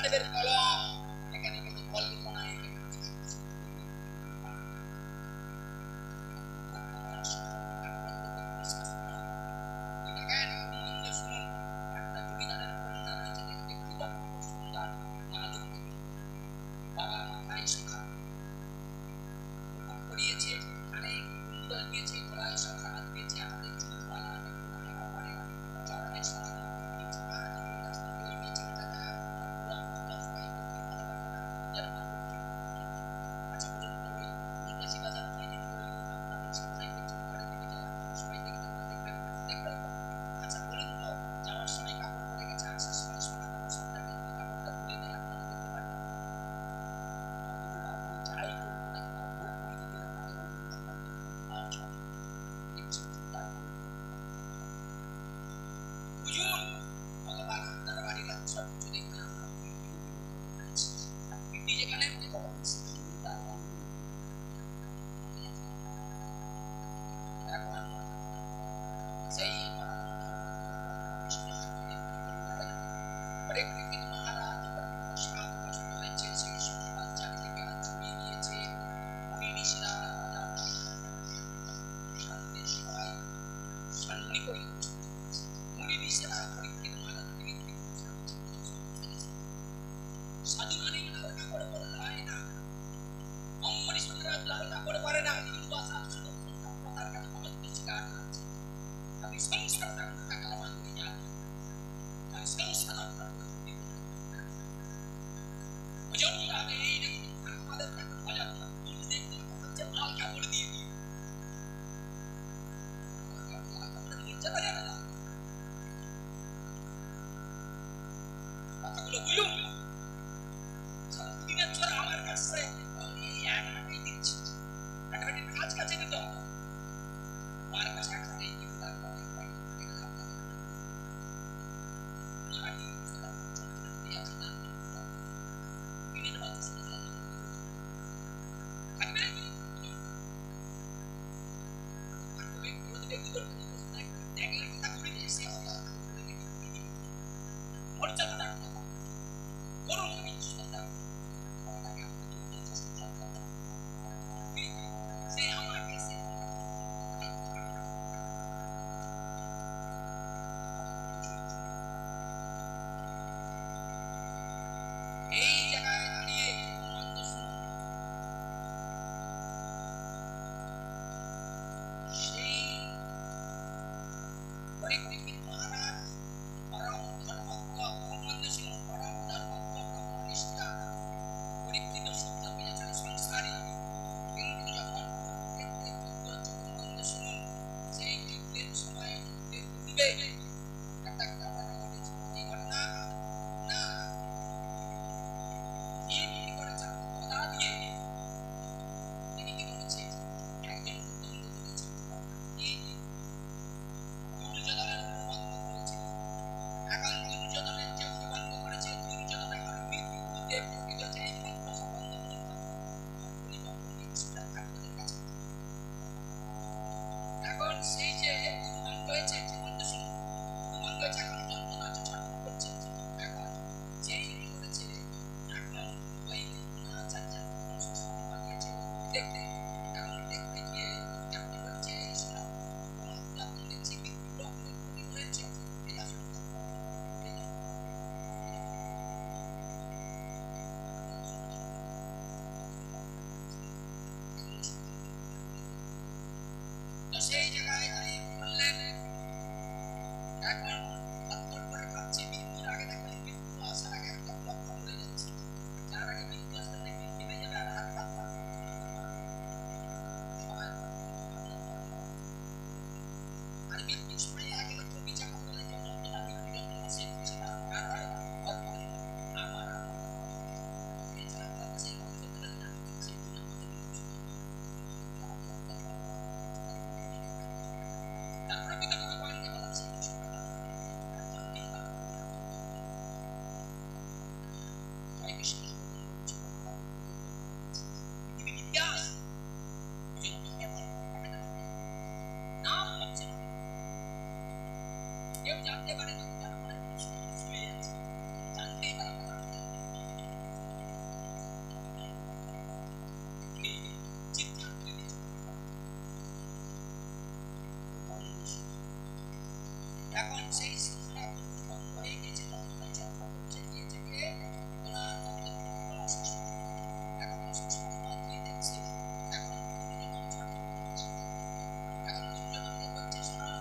মহাদেবের কলম, এখানে কিন্তু কল্পনা এখন সেই সংখ্যা বন্ধ হয়ে গেছে, যন্ত্রণা চক্র করছে, দিয়েছে কে? ওনার অসুস্থ। এখন অসুস্থ হওয়ার দিয়ে দেখছে, এখন দুর্যোধন ছটফট করছে। এখন দুর্যোধনকে বলছে, শোনো,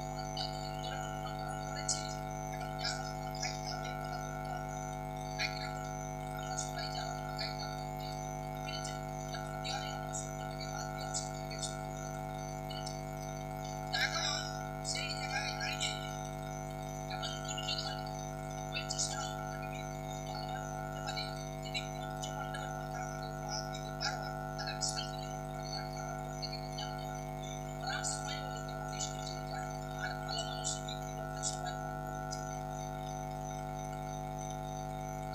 তোমার তো এতদিন ধরে অন্নগ্রহণ করেছি, এখন যা অন্ন খাইতে হবে, কথা বলতে হবে। একই রকম আমরা সবাই যা অন্ন খাইতে হবে, পেরেছে? এখন দেওয়ানি অন্ন সত্যটাকে বাদ দিয়ে অসত্যটাকে সত্য করে দেওয়া। পেরেছে? এখন সেই জায়গায় দাঁড়িয়ে এখন দুর্যোধন বলছে, শোনো, আমি খুব ভালোভাবে বলতে পারি, যদি পঞ্চপাণ্ডবের কথা আমাকে উপহার দিতে পারো, তাহলে আমি শান্তিনিকেতন রাখার করতে কিন্তু জানতো। ওই মরার সময় ওকে পুলিশ হয়েছিল যায়, আর ভালো মানুষ বিক্রি করতে সবাই বন্ধ হয়েছে।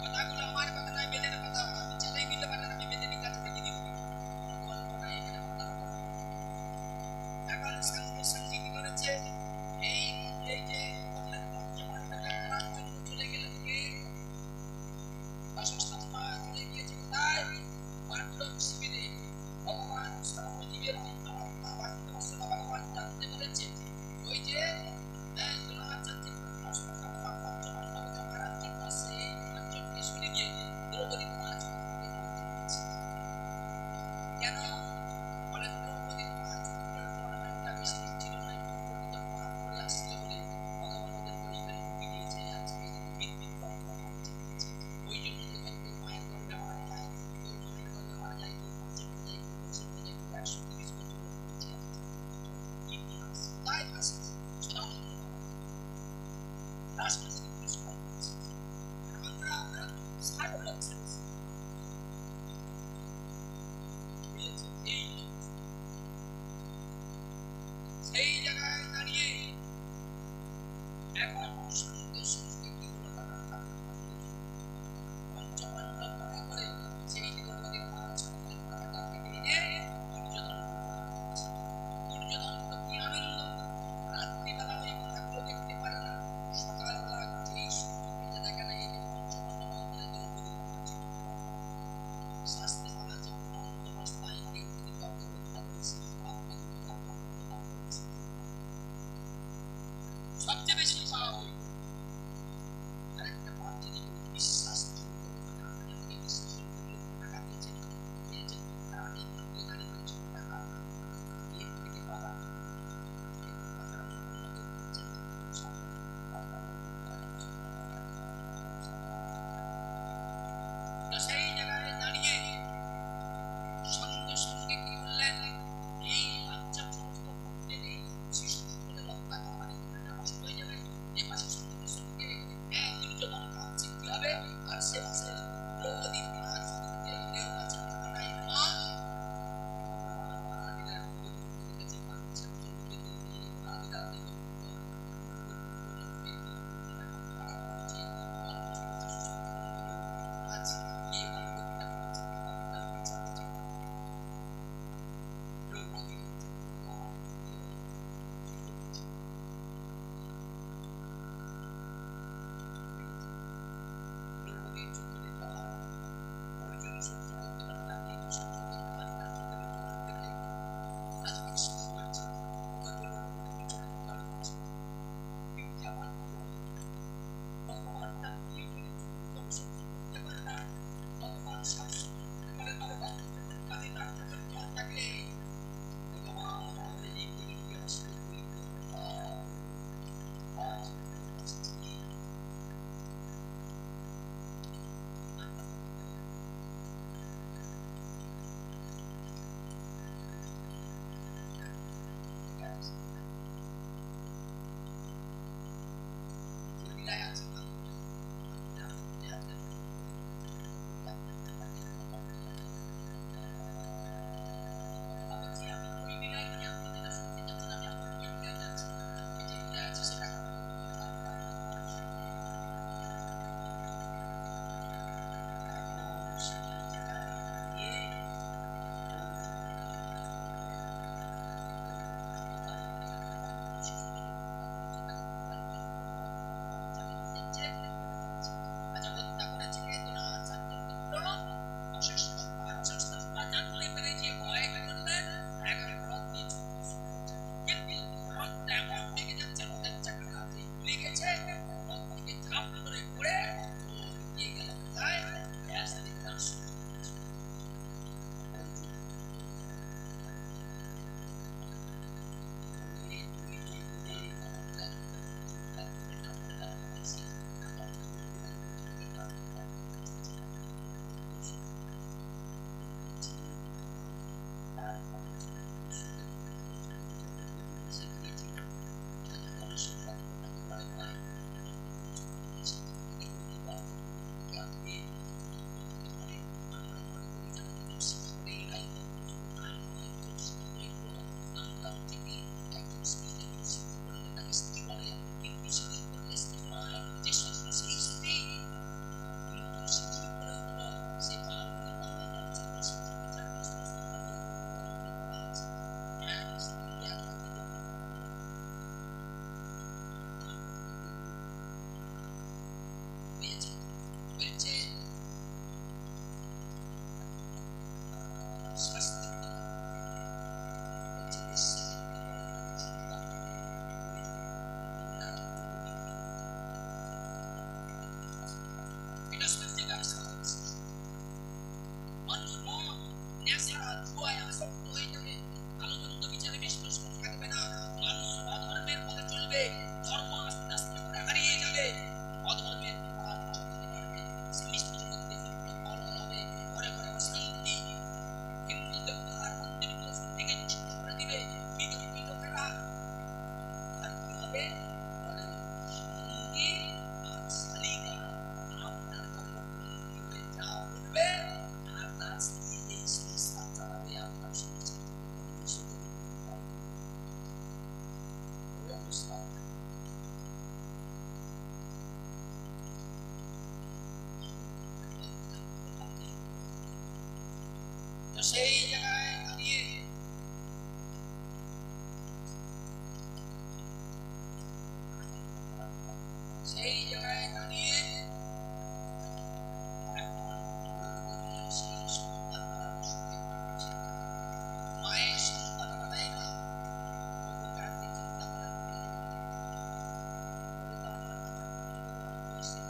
কথাগুলো আমার কথা নয়, বেদের কথা। আমি চালাই নিতে পারেন, আমি বেদের কাছে থেকে দিব, কোনো গল্প নাই এখানে, কথা কথা। এখন সঙ্গে সঙ্গে কি করেছে, এই এই যে বললেন পঞ্চপাণ্ডবকে মারার জন্য চলে গেলেন কে? বাসস্থান চলে গিয়েছে কোথায়? পাণ্ডব শিবিরে। ভগবান সর্বজীবের অন্তরাত্মা ভারতবর্ষের ভগবান জানতে পেরেছে, ওই যে দ্রোণাচার্যের পঞ্চপাণ্ডবকে মারার জন্য সেই পাঁচজনকে শুনে গিয়ে দ্রৌপদী মা চক্রকে জড়িয়ে দিয়েছে। কেন? বলে দ্রৌপদী মা চক্রের টুর্নামেন্টটা বেশি দিন ছিল না, একটু পরিচিত পাপ করে আসছিল বলে ভগবান ওদের পরিবারে ঢুকে গিয়েছে, আজকে মৃত্যুর যন্ত্রণা পাচ্ছে। ওই জন্য দেখবেন কেউ মায়ের গর্ভে মারা যায়, কেউ মায়ের গর্ভে মারা যায়, কেউ ৫ মাস যায়, কেউ ১০ মাস যায়, কেউ ১৩০ বছর বেঁচে আছে। ইতিহাস কোথায় ভাসে? সদানন্দ বাবা রাষ্ট্রপতি পুরস্কার পেয়েছে। আমরা ৬০ লক্ষের বেশি পেয়েছে। এই লোক সেই জায়গায় দাঁড়িয়ে এখন সঙ্গে সঙ্গে কি হলো, তারা পঞ্চপাণ্ডব মনে করে সেই দ্রৌপদীর মা চক্রের মাথাটা কেটে এনে দুর্যোধন। দুর্যোধন তো কি আনন্দ, রাত্রিবেলা ওই মাথাগুলো দেখতে পারে না, সকালবেলা যেই সূর্য উঠে দেখে না এই যে পঞ্চপাণ্ডব অন্তরে দ্রৌপদীর মা চক্র। শাস্ত্রে বলা আছে, অনন্ত অবস্থায় এই পৃথিবীকে হত্যা করেছে, পাপকে হত্যা, পাপকে হত্যা করেছে। সবচেয়ে বেশি পাওয়া ওই। এখন দুর্যোধন কি করলো, ওই যে পঞ্চপাণ্ডবকে মারার জন্য চলে গেলেন কে? করবে, ধর্ম আস্তে আস্তে করে হারিয়ে যাবে, অধর্মের প্রভাব চলতে পারবে, স্বামী স্ত্রীর মধ্যে কলহ হবে, ঘরে ঘরে অশান্তি, হিন্দু দেবতার মন্দিরগুলো সব থেকে নষ্ট করে দিবে বিধর্মী লোকেরা। আর কি হবে? বলে সঙ্গী আর শালিকা আপনার ঘরে বন্দী হয়ে যা উঠবে আর তার স্ত্রী এই সংসার চালাবে, আপনার সংসার তো সেই জায়গায় দাঁড়িয়ে সেই জায়গায় দাঁড়িয়ে সেই সন্তানরা সুখে কাটছে। মায়ের সন্তানরা দেয় না, তবু কাকে চিন্তা করেন বলে তো আমার কথা বয়সে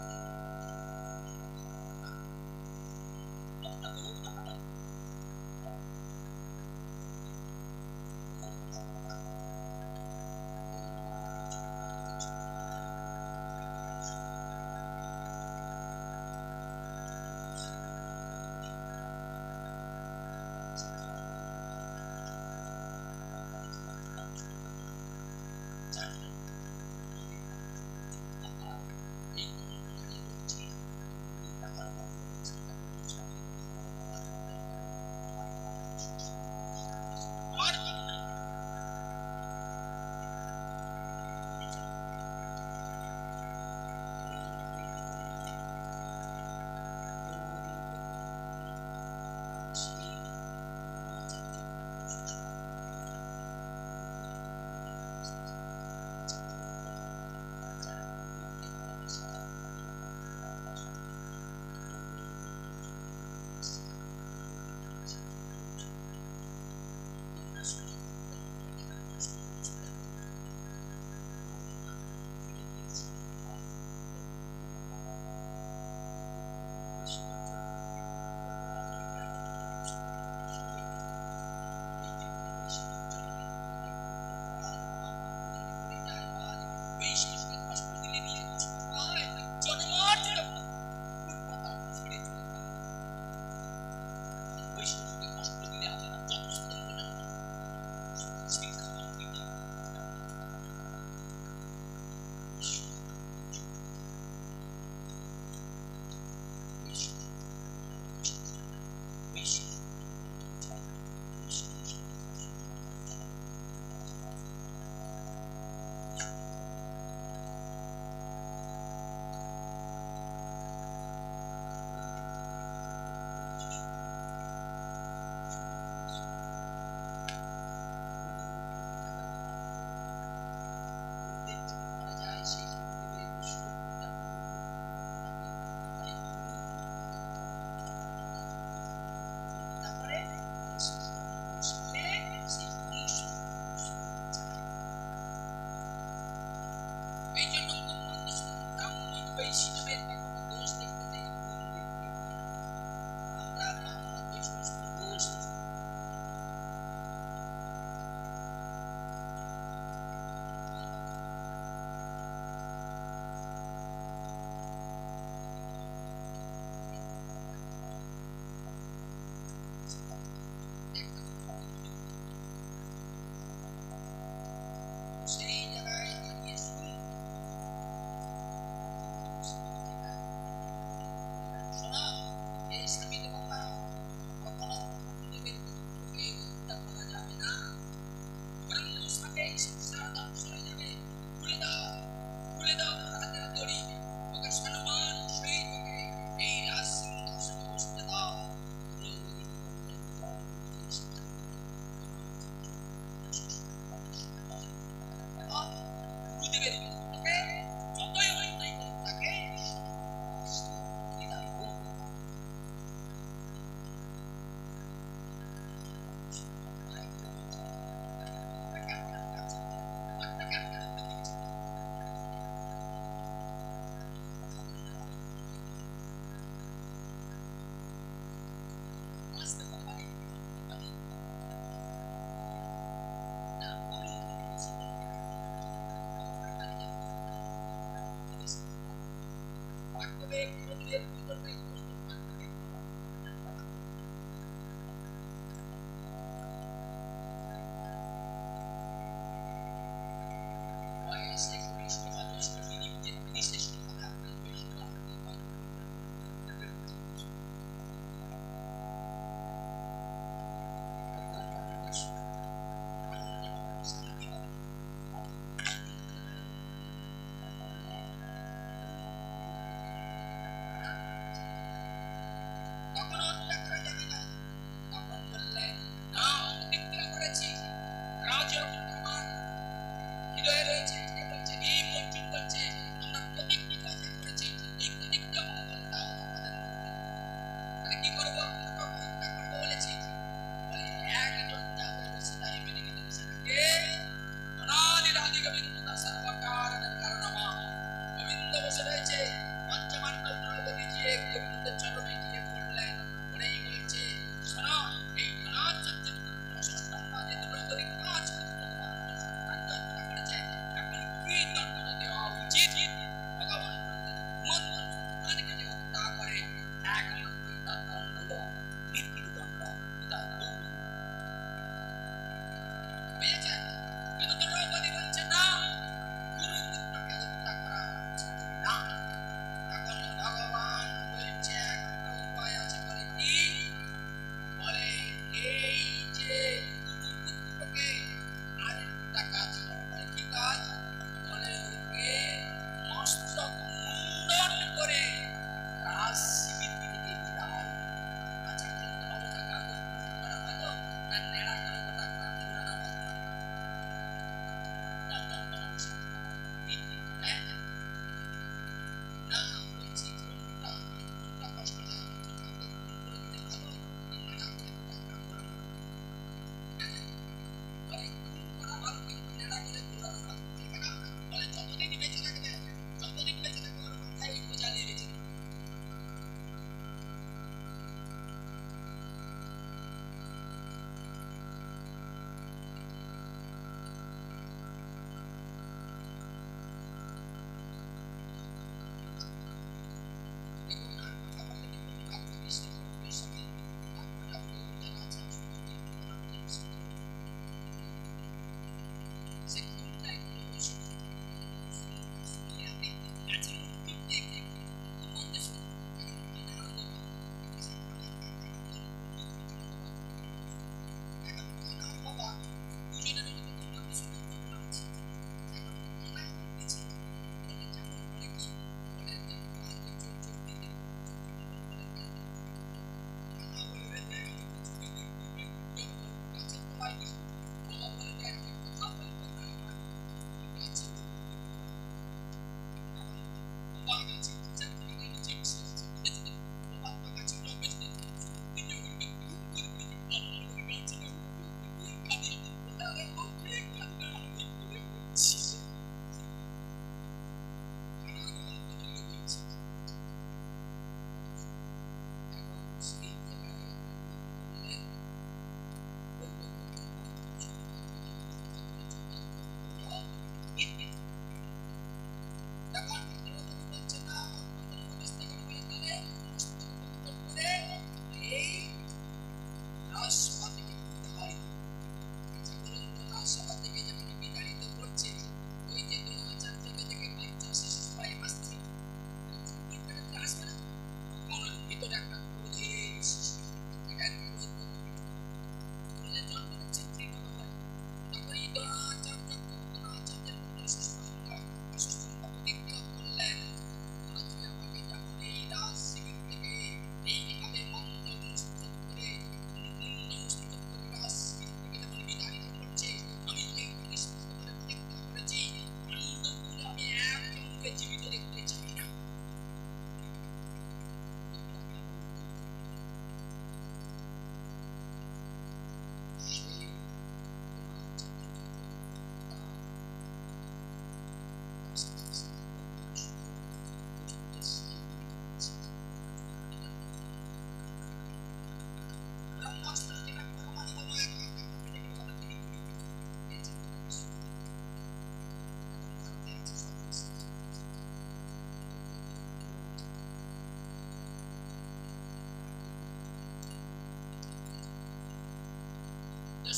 লোকটা বহু কথা বলে। বৈষ্ণবকে কষ্ট দিলে নিয়ে কষ্ট পায়, জন্মার্থে উৎপাদন ছেড়ে চলে যায়। বৈষ্ণবকে কষ্ট দিলে আপনারা যথেষ্ট মনে হয় শিক্ষা মানতে হবে। এই জন্য ব্রাহ্মণ বৈষ্ণবের কখনো দোষ দেখতে নেই, গুণ দেখতে হয়। আমরা ব্রাহ্মণ বৈষ্ণব শুধু দোষ দেখি। সেই জায়গায় দাঁড়িয়ে শুনুন, শোনা এই স্বামী দেবতা কখনো গুরুদেবের পুত্রকে হত্যা করা যাবে না, ব্রহ্ম সাথে সংসার ধ্বংস হয়ে যাবে। খুলে দাও, খুলে দাও তার হাতের দড়ি, ওকে সম্মান সহিত ওকে এই রাজ সিংহাসনে বসতে দাও। দ্রৌপদী কি করলেন? গুরুদেবের পুত্রকে যতই অন্যায় করুক তাকে বিদায় হোক।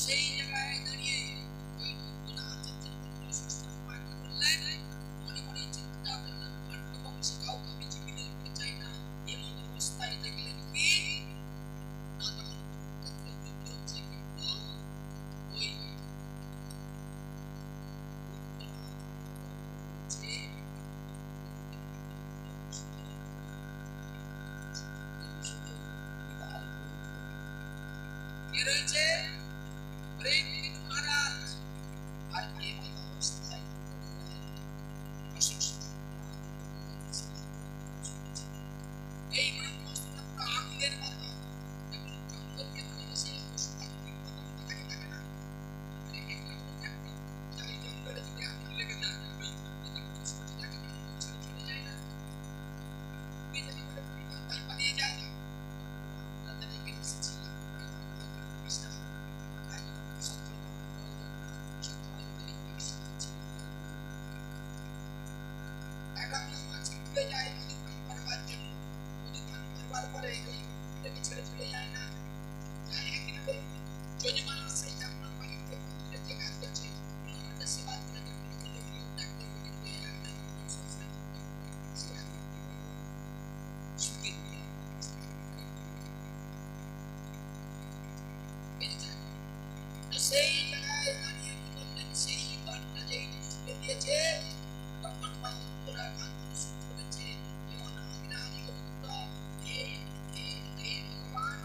সেই জায়গায় দাঁড়িয়ে ওই দ্রোণাচার্যের পুত্র ষষ্ঠমা কি করলেন, মনে মনে চিন্তা করলেন পাণ্ডব বংশে কাউকে আমি জীবিত দেখতে চাই না। এমন অবস্থায় দেখলেন কি না, তখন কুরুক্ষেত্রে যুদ্ধ হচ্ছে, কিন্তু ওই যে কে রয়েছে, হরিণ মহারাজ। আর এমন অবস্থায় এই ব্রহ্মাস্ত্রটা পুরো আগুনের মতো, এবং জঙ্গলকে ভালোবেসে পশু পাখি পতঙ্গ থাকে থাকে না, মানে এগুলো কোনো থাকতো যার এই জঙ্গলে যদি আগুন লেগে যায় ওই পতঙ্গ পশুটাকে জঙ্গল ছেড়ে চলে যায় না, উড়ে যেতে পারে, পরিবার ভয় পালিয়ে যায়। আমরা যারা এখানে এসেছি বিশ্বাস তাই সত্য একান্ন মাছ উড়ে যায় মধু পান করবার জন্য। মধু পান করবার পরে ওই উটটাকে ছেড়ে চলে যায় না, যায় একদিন বলুন যজমান সেই আপনার বাড়িতে মন্দিরে যে কাজ করছে আমাদের সেবা করে যখন বলে বিয়োগ ত্যাগ করবে, কিন্তু এর আগে আপনার সবসময় সে আমি সুখী দিয়ে বেঁচে যায়। তো সেই জায়গায় দাঁড়িয়ে কি করলেন, সেই বাণটা যেই ছুটে দিয়েছে তখন ভক্তরা কাঁদতে শুরু করেছে, হে অনাদিরাদি গোবিন্দ, হে হে হে ভগবান,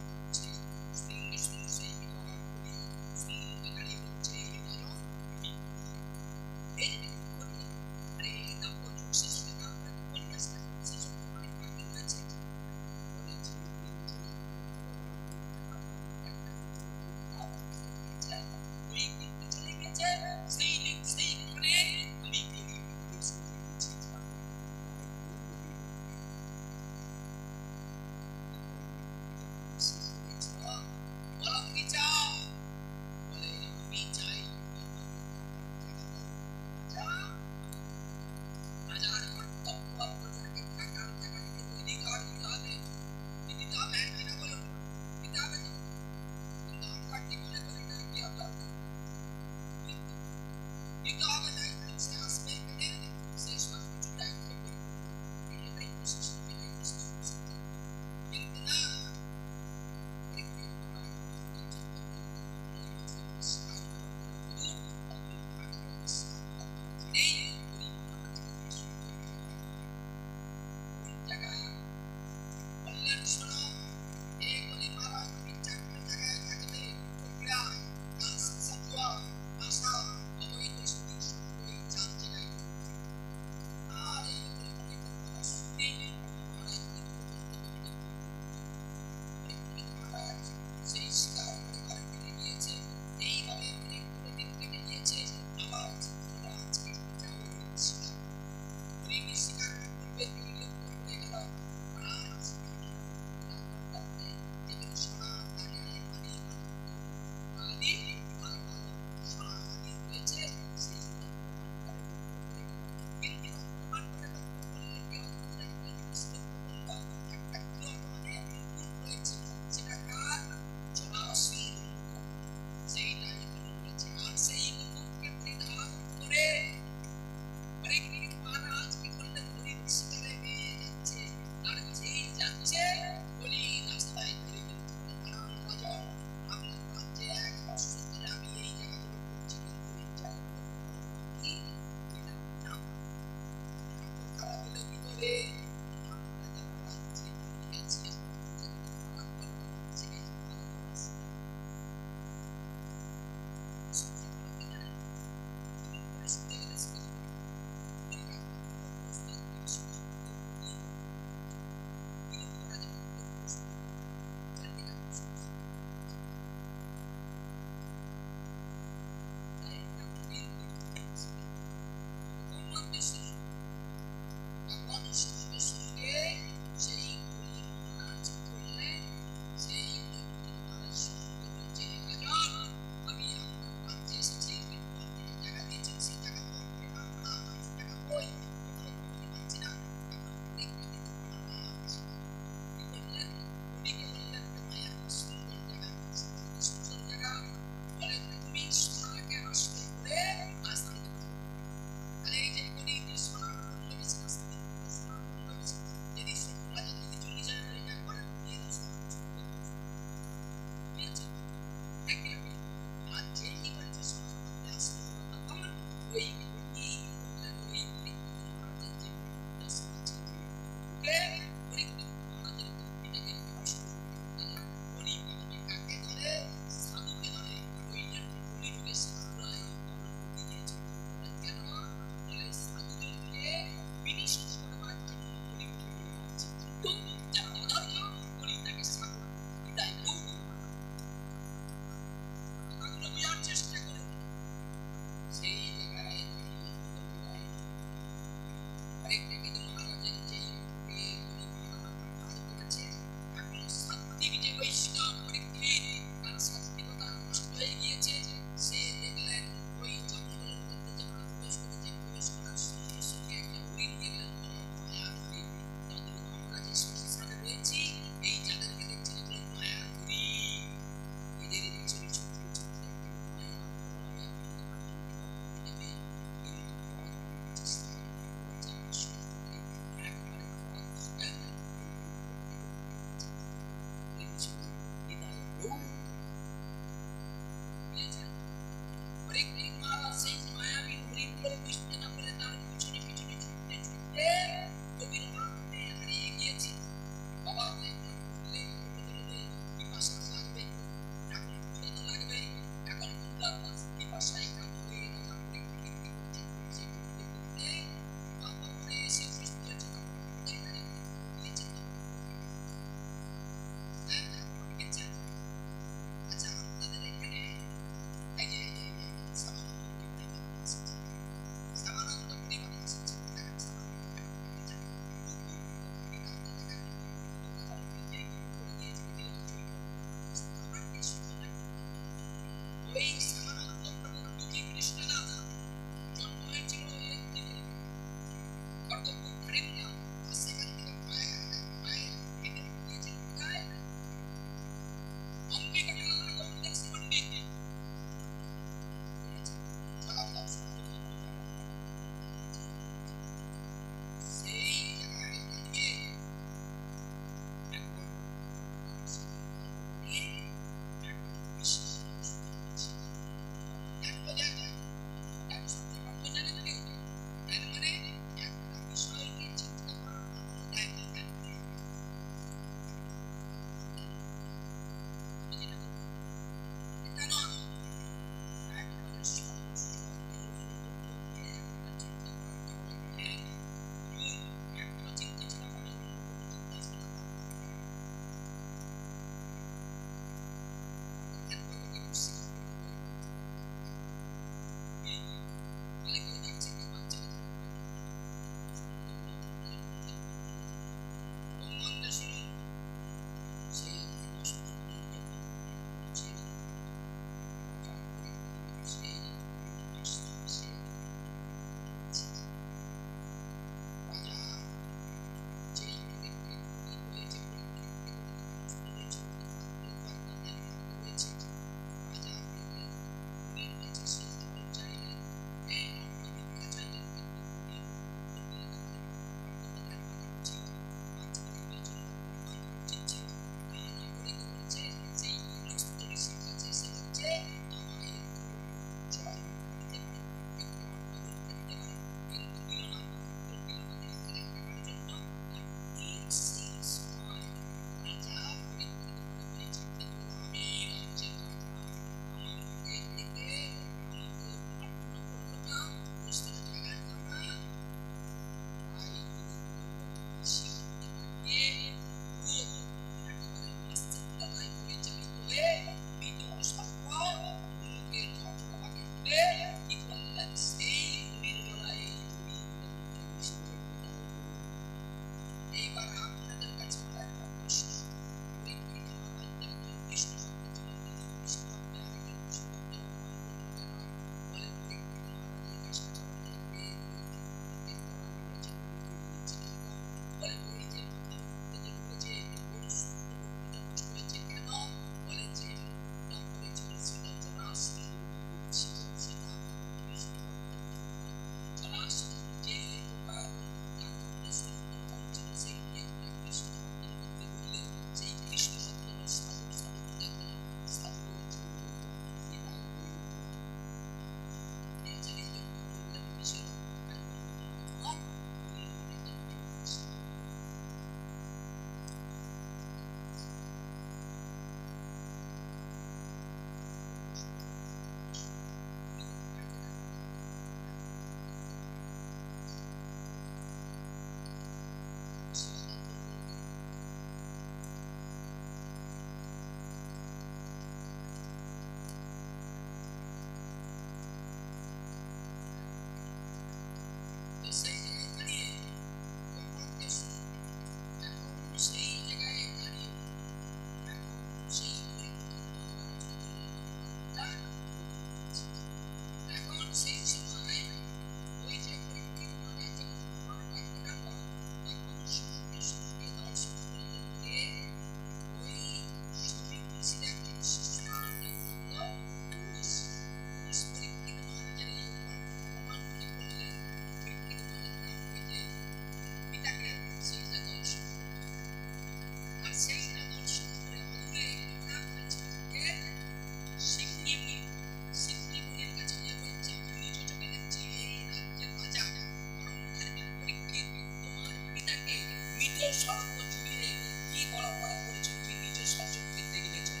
স্বর্গ জুড়ে কি বড় করেছেন কি নিজের সচক্ষে দেখেছেন।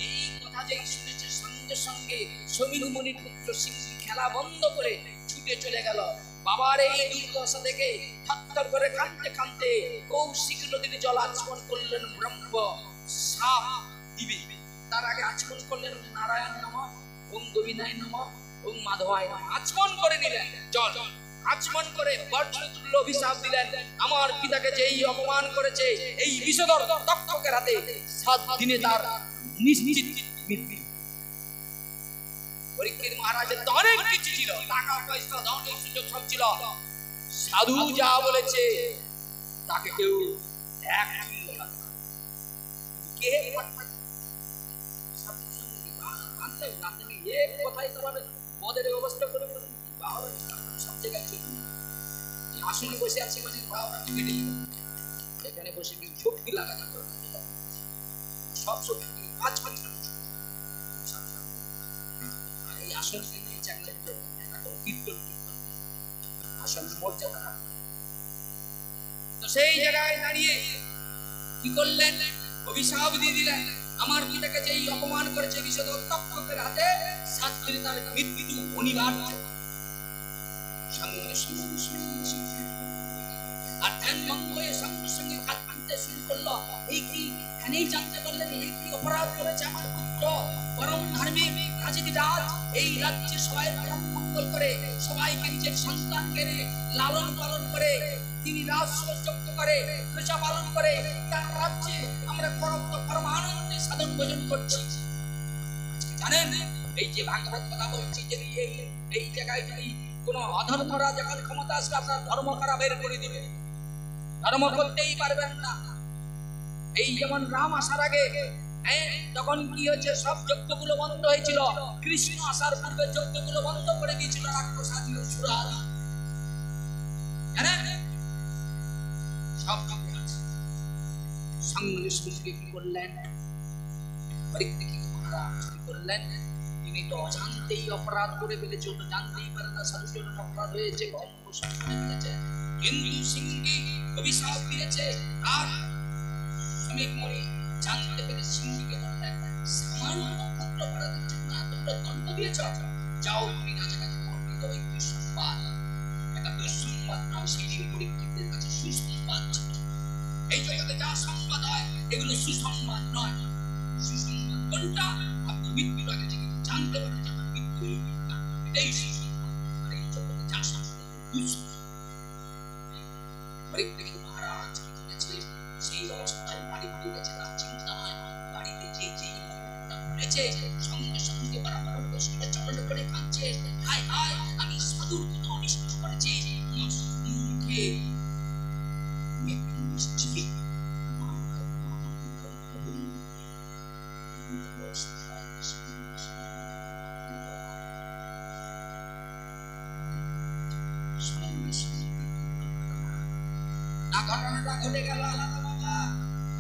এই কথা যেই শুনেছে সঙ্গে সঙ্গে সমীর মুনির পুত্র সিংহী খেলা বন্ধ করে ছুটে চলে গেল। বাবার এই দুর্দশা দেখে থরথর করে কাঁদতে কাঁদতে কৌশিক নদীর জল আচমন করলেন ব্রহ্ম সাপ দিবে। তার আগে আচমন করলেন নারায়ণ নমঃ, ওম গোবিন্দায় নমঃ, ওম মাধবায় নমঃ। আচমন করে নিলেন জল, আচমন করে বজ্রতুল্য অভিশাপ দিলেন, আমার পিতাকে যেই অপমান করেছে এই বিষধর তক্ষকের হাতে 7 দিনে তার নিশ্চিত মৃত্যু। পরীক্ষিত মহারাজের তো অনেক কিছু ছিল, টাকা পয়সা ধনের সুযোগ সব ছিল। সাধু যা বলেছে তাকে কেউ এক চুল না। কে কোথায় তোমার মদের ব্যবস্থা করে সব জায়গায় ছিল। আসলে বসে আছি বসে কেটে এখানে বসে কি শক্তি লাগাতে সব শক্তি কাজ করতে এই আসল নিয়ে চাকলেন এখন কীর্তন আসল মর্যাদা। তো সেই জায়গায় দাঁড়িয়ে কি করলেন, অভিশাপ দিয়ে দিলেন, আমার পিতাকে যেই অপমান করেছে বিষধর তক্ষকের হাতে 7 দিনে তার মৃত্যু অনিবার্য। সঙ্গে সঙ্গে আর ধ্যান ভঙ্গ হয়ে সঙ্গে সঙ্গে কাঁদতে শুরু করলো। এই কি এখানেই জানতে পারলেন এই কি অপরাধ করেছে আমার পুত্র, পরম ধার্মিক রাজনীতি রাজ, এই রাজ্যে সবাই পরম মঙ্গল করে সবাইকে নিজের সন্তান কেড়ে লালন পালন করে তিনি রাজযোগ্য করে প্রজা পালন করে তার রাজ্যে আমরা পরম আনন্দে সাধন ভোজন করছি। জানেন এই যে ভাগবত কথা বলছি, যদি এই জায়গায় যদি কোন অধর্মরা যখন ক্ষমতা আসবে আপনার ধর্ম করা বের করে দিবে, ধর্ম করতেই পারবেন না। এই যেমন রাম আসার আগে তখন কি হয়েছে, সব যজ্ঞগুলো বন্ধ হয়েছিল। কৃষ্ণ আসার পূর্বে যজ্ঞগুলো বন্ধ করে দিয়েছিল রাক্ষস আদি অসুর আদি। জানেন সব সঙ্গে সঙ্গে কি করলেন, পরীক্ষিত মহারাজ কি করলেন, তিনি তো অজান্তেই অপরাধ করে ফেলেছে, তো জানতেই পারে না সাধুচরণ অপরাধ হয়েছে, কিন্তু সিংহী অভিশাপ দিয়েছে। আর শ্রমিক মরি জানতে পেরে সিংহীকে বললেন, সামান্য পুত্র অপরাধের জন্য তোমরা দণ্ড দিয়েছ, যাও তুমি রাজা কাছে অমৃত একটি সংবাদ, একটা দুঃসংবাদ নয়, সেই পরীক্ষিতের কাছে সুসংবাদ ছিল। এই জগতে যা সংবাদ হয় এগুলো সুসংবাদ নয়, সুসংবাদ কোনটা, আপনি মৃত্যুর আগে যদি জানতে পারেন যে আমার মৃত্যু এটাই সুসংবাদ। আর এই জগতে যা সংবাদ দুঃসংবাদ। পরীক্ষিত মহারাজ কি করেছে, সেই অবস্থায় বাড়ি ফিরে গেছে, তার চিন্তা নয়, বাড়িতে যে বলেছে সঙ্গে সঙ্গে বারবার বসে চরণ করে কাঁদছে, হায় হায় আমি সাধুর কত অনিষ্ট করেছি, আমার মুখে নিশ্চিত ঘটনাটা ঘটে গেল আলাদা বাবা।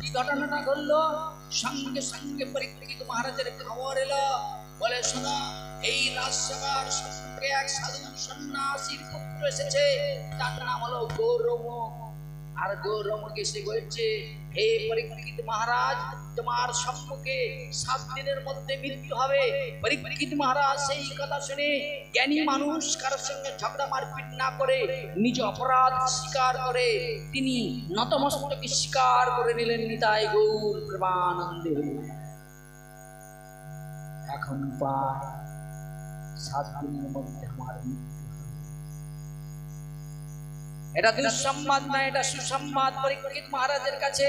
কি ঘটনাটা ঘটলো, সঙ্গে সঙ্গে পরীক্ষিত মহারাজের খবর এলো, বলে শোনো এই রাজসভার সম্মুখে এক সাধু সন্ন্যাসীর পুত্র এসেছে, তার নাম হলো গৌরম। আর গৌরমকে সে বলছে, হে পরীক্ষিত মহারাজ তোমার সম্মুখে 7 দিনের মধ্যে মৃত্যু হবে। পরীক্ষিত মহারাজ সেই কথা শুনে জ্ঞানী মানুষ কারোর সঙ্গে ঝগড়া মারপিট না করে নিজ অপরাধ স্বীকার করে তিনি নতমস্তকে স্বীকার করে নিলেন, নিতাই গৌর প্রেমানন্দে। এখন প্রায় 7 দিনের মধ্যে আমার মৃত্যু। এটা দুঃসংবাদ না, এটা সুসংবাদ পরীক্ষিত মহারাজের কাছে।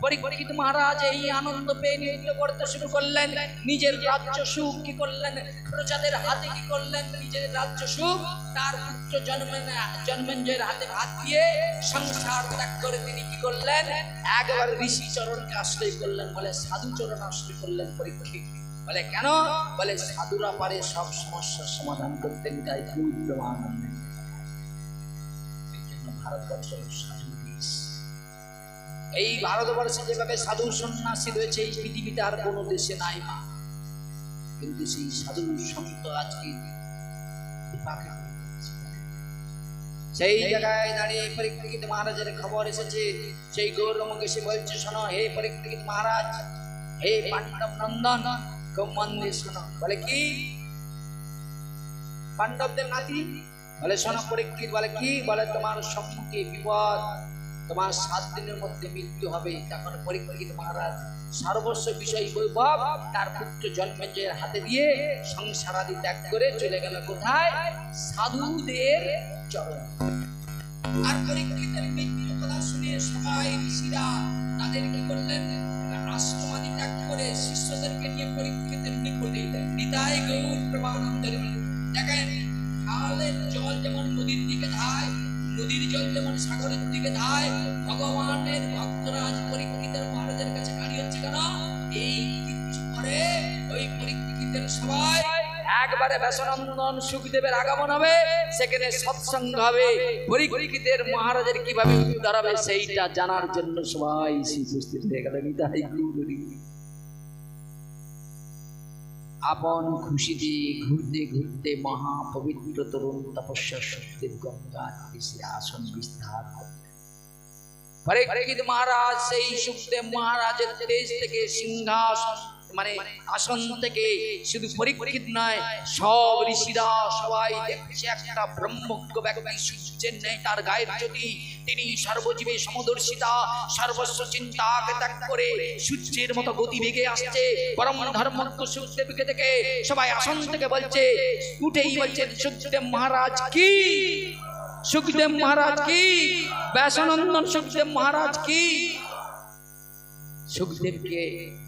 পরীক্ষিত মহারাজ এই আনন্দ পেয়ে নৃত্য করতে শুরু করলেন, নিজের রাজ্য সুখ কি করলেন, প্রজাদের হাতে কি করলেন নিজের রাজ্য সুখ, তার পুত্র জন্মেঞ্জয়ের হাতে হাত দিয়ে সংসার ত্যাগ করে তিনি কি করলেন, একবার ঋষি চরণকে আশ্রয় করলেন, বলে সাধু চরণ আশ্রয় করলেন। পরীক্ষিত বলে কেন, বলে সাধুরা পারে সব সমস্যার সমাধান করতে, তাই আনন্দ। ভারতবর্ষ সাধু দেশ, এই ভারতবর্ষে যেভাবে সাধু সন্ন্যাসী রয়েছে এই পৃথিবীতে আর কোনো দেশে নাই মা। কিন্তু সেই সাধু সন্ত আজকে সেই জায়গায় দাঁড়িয়ে পরীক্ষিত মহারাজের খবর এসেছে। সেই গৌরমুখে সে বলছে, শোনো হে পরীক্ষিত মহারাজ, হে পাণ্ডব নন্দন, খুব মন দিয়ে শোনো। বলে কি? পাণ্ডবদের নাতি। বলে শোনো পরীক্ষিত। বলে কি? বলে তোমার সম্মুখে বিপদ, তোমার 7 দিনের মধ্যে মৃত্যু হবে। তখন পরীক্ষিত মহারাজ সর্বস্ব বিষয় বৈভব তার পুত্র জন্মেজয়ের হাতে দিয়ে সংসারাদি ত্যাগ করে চলে গেল কোথায়? সাধুদের চরণ। আর পরীক্ষিতের মৃত্যুর কথা শুনে সবাই ঋষিরা তাদের কি করলেন? আশ্রমাদি ত্যাগ করে শিষ্যদেরকে নিয়ে পরীক্ষিতের নিকটে নিতাই গৌর প্রেমানন্দ দেখেন, খালের জল যেমন নদীর দিকে ধায়, নদীর জল যেমন সাগরের দিকে ধায়, ভগবানের ভক্তরাজ পরীক্ষিতের মহারাজের কাছে দাঁড়িয়ে হচ্ছে কেন? এই কিছু পরে ওই পরীক্ষিতের সবাই একবারে ব্যাসনন্দন সুখদেবের আগমন হবে, সেখানে সৎসঙ্গ হবে। পরীক্ষিতের মহারাজের কিভাবে উদ্ধার হবে সেইটা জানার জন্য সবাই উপস্থিত হয়ে গেল। নিতাই গৌর। আপন খুশিতে ঘুরতে ঘুরতে মহাপবিত্র তরুণ তপস্যা সুখদেব গঙ্গা এসে আসন বিস্তার করলেন। পরীক্ষিত মহারাজ সেই সুখদেব মহারাজের দেশ থেকে সিংহাসন মানে আসন থেকে শুধু পরীক্ষিত নয়, সব ঋষিরা সবাই দেখছে একটা ব্রহ্মজ্ঞ ব্যক্তি সূর্যের নেই তার গায়ের জ্যোতি, তিনি সর্বজীবে সমদর্শিতা, সর্বস্ব চিন্তাকে ত্যাগ করে সূর্যের মতো গতিবেগে আসছে। পরম ধর্মজ্ঞ সুখদেবকে দেখে সবাই আসন থেকে বলছে, উঠেই বলছে, সুখদেব মহারাজ কি, সুখদেব মহারাজ কি, ব্যাসনন্দন সুখদেব মহারাজ কি। সুখদেবকে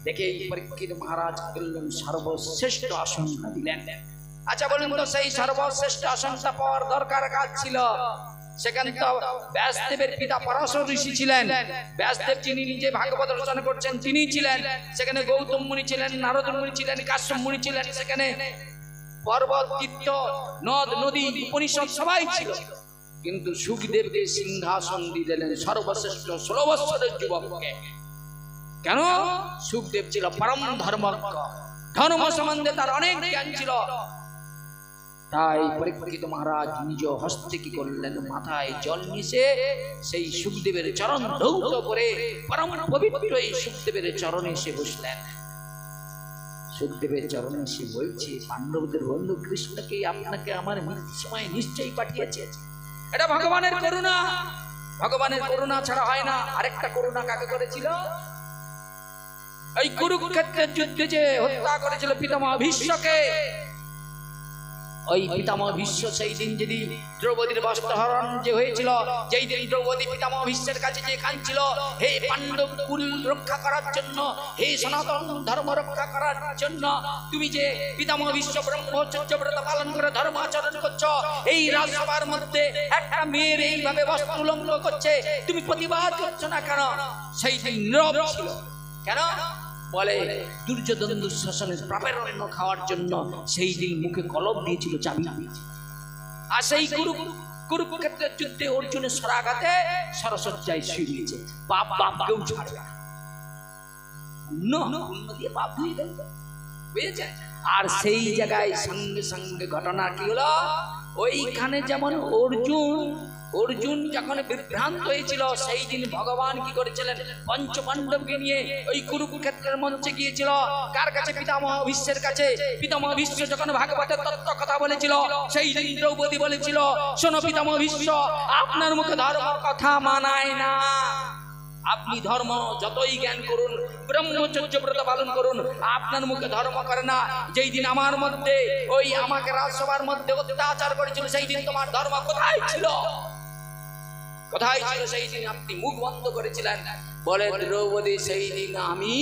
দেখে পরীক্ষিত মহারাজ বললেন, সর্বশ্রেষ্ঠ আসনটা দিলেন। আচ্ছা বলুন তো, সেই সর্বশ্রেষ্ঠ আসনটা পাওয়ার দরকার কাজ ছিল? সেখানে তো ব্যাসদেবের পিতা পরাশর ঋষি ছিলেন। ব্যাসদেব যিনি নিজে ভাগবত রচনা করছেন তিনি ছিলেন। সেখানে গৌতম মুনি ছিলেন, নারদ মুনি ছিলেন, কাশ্যপ মুনি ছিলেন। সেখানে পর্বত, তীর্থ, নদ নদী, উপনিষদ সবাই ছিল। কিন্তু সুখদেবকে সিংহাসন দিয়ে দিলেন সর্বশ্রেষ্ঠ 16 বৎসরের যুবককে। কেন? সুখদেব ছিল পরম ধর্মজ্ঞ, ধর্ম সম্বন্ধে তার অনেক জ্ঞান ছিল। তাই পরীক্ষিত মহারাজ নিজ হস্তে কি করলেন? মাথায় জল মিশে সেই সুখদেবের চরণ ধৌত করে পরম পবিত্র এই সুখদেবের চরণে এসে বসলেন। সুখদেবের চরণে এসে বলছে, পাণ্ডবদের বন্ধু কৃষ্ণকে আপনাকে আমার মৃত্যুর সময় নিশ্চয়ই পাঠিয়েছে। এটা ভগবানের করুণা। ভগবানের করুণা ছাড়া হয় না। আরেকটা করুণা কাকে করেছিল? এই কুরুক্ষেত্রের যুদ্ধে যে হত্যা করেছিল পিতামহ ভীষ্মকে, ওই পিতামহ ভীষ্ম সেই দিন যদি দ্রৌপদীর বস্ত্রহরণ যে হয়েছিল, যেই দিন দ্রৌপদী পিতামহ ভীষ্মের কাছে যে কাঁদছিল, হে পাণ্ডব কুল রক্ষা করার জন্য, হে সনাতন ধর্ম রক্ষা করার জন্য তুমি যে পিতামহ ভীষ্ম ব্রহ্মচর্য ব্রত পালন করে ধর্ম আচরণ করছো, এই রাজসভার মধ্যে একটা মেয়ের এইভাবে বস্ত্র উলঙ্গ করছে, তুমি প্রতিবাদ করছো না কেন? সেই দিন নীরব ছিল। কেন? বলে দুর্যোধন দুঃশাসনের প্রাপেরণ্য খাওয়ার জন্য সেই দিন মুখে কলম দিয়েছিল, চাবি দিয়েছিল। আর সেই কুরুক্ষেত্রের যুদ্ধে অর্জুনের সরাঘাতে সরসজ্জায় শুয়ে দিয়েছে। বাপ বাপ কেউ ছাড়ে না, দিয়ে বাপ ধুয়ে দেন, বুঝেছেন? আর সেই জায়গায় সঙ্গে সঙ্গে ঘটনা কি হলো? ওইখানে যেমন অর্জুন যখন বিভ্রান্ত হয়েছিল, সেই দিন ভগবান কি করেছিলেন? পঞ্চপাণ্ডবকে নিয়ে ওই কুরুক্ষেত্রের মঞ্চে গিয়েছিল। কার কাছে? পিতামহ ভীষ্মের কাছে। পিতামহ ভীষ্ম যখন ভাগবতের তত্ত্ব কথা বলেছিল, সেই দিন দ্রৌপদী বলেছিল, শোনো পিতামহ ভীষ্ম, আপনার মুখে ধর্ম কথা মানায় না। আপনি ধর্ম যতই জ্ঞান করুন, ব্রহ্মচর্য ব্রত পালন করুন, আপনার মুখে ধর্ম করে না। যেই দিন আমার মধ্যে ওই আমাকে রাজসভার মধ্যে অত্যাচার করেছিল, সেই দিন তোমার ধর্ম কোথায় ছিল? কোথায় ছিল সেই দিন? আপনি মুখ বন্ধ করেছিলেন। বলে দ্রৌপদী, সেই দিন আমি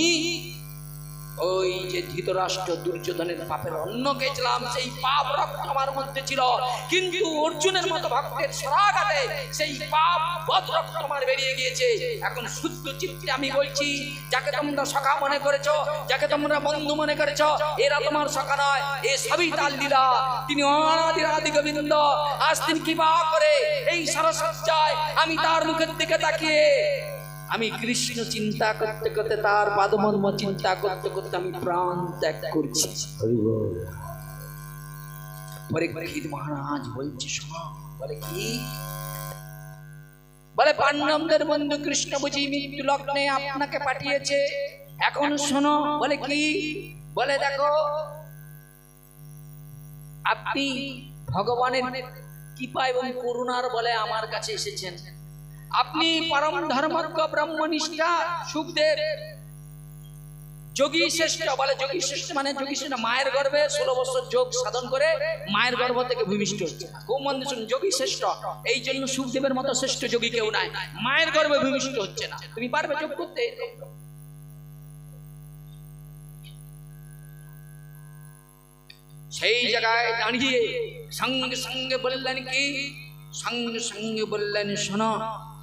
ওই যে ধৃতরাষ্ট্র দুর্যোধনের পাপের অন্ন খেয়েছিলাম, সেই পাপ রক্ত আমার মধ্যে ছিল। কিন্তু অর্জুনের মতো ভক্তের সরাঘাতে সেই পাপ বদ রক্ত আমার বেরিয়ে গিয়েছে। এখন শুদ্ধ চিত্তে আমি বলছি, যাকে তোমরা সখা মনে করেছো, যাকে তোমরা বন্ধু মনে করেছো, এরা তোমার সখা নয়, এ সবই তার লীলা। তিনি অনাদির আদি গোবিন্দ। আজ তিনি কৃপা করে এই সরসজ্জায় আমি তার মুখের দিকে তাকিয়ে আমি কৃষ্ণ চিন্তা করতে করতে, তার পাদমর্ম চিন্তা করতে করতে আমি প্রাণ ত্যাগ করছি। পরীক্ষিত মহারাজ বলছে, শোনো। বলে কি? বলে পাণ্ডবদের বন্ধু কৃষ্ণ বুঝি মৃত্যু লগ্নে আপনাকে পাঠিয়েছে। এখন শোনো। বলে কি? বলে দেখো, আপনি ভগবানের কৃপা এবং করুণার বলে আমার কাছে এসেছেন। আপনি পরম ধর্মজ্ঞ ব্রহ্মনিষ্ঠা সুখদেব, যোগী শ্রেষ্ঠ। বলে যোগী শ্রেষ্ঠ মানে যোগী শ্রেষ্ঠ মায়ের গর্ভে 16 বছর যোগ সাধন করে মায়ের গর্ভ থেকে ভূমিষ্ঠ হচ্ছে। খুব মন দিয়ে শুনুন, যোগী শ্রেষ্ঠ। এই জন্য সুখদেবের মতো শ্রেষ্ঠ যোগী কেউ নাই। মায়ের গর্ভে ভূমিষ্ঠ হচ্ছে না। তুমি পারবে যোগ করতে? সেই জায়গায় দাঁড়িয়ে সঙ্গে সঙ্গে বললেন কি? সঙ্গে সঙ্গে বললেন শোনো।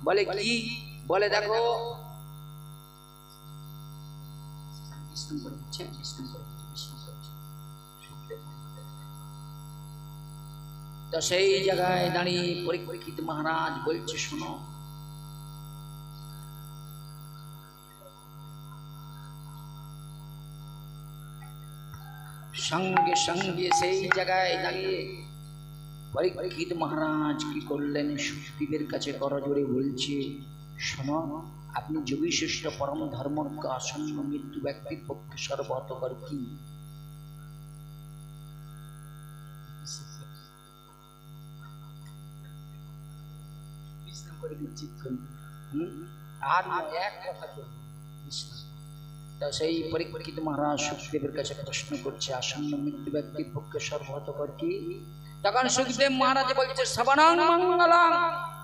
বলে কি? বলে দেখো, তো সেই জায়গায় দাঁড়িয়ে পরীক্ষিত মহারাজ বলছে শোনো। সঙ্গে সঙ্গে সেই জায়গায় দাঁড়িয়ে পরীক্ষিত মহারাজ কি করলেন? সুখদেবের কাছে করজোড়ে বলছে শোনো, আপনি যোগী শ্রেষ্ঠ পরম ধর্মজ্ঞ আসন্ন মৃত্যু ব্যক্তির পক্ষে সর্বতকর কি? আর এক কথা সেই পরীক্ষিত মহারাজ সুখদেবের কাছে প্রশ্ন করছে আসন্ন মৃত্যু ব্যক্তির পক্ষে সর্বতকর কি? তখন সুখদেব মহারাজ বলছে শ্রবণং মঙ্গলং।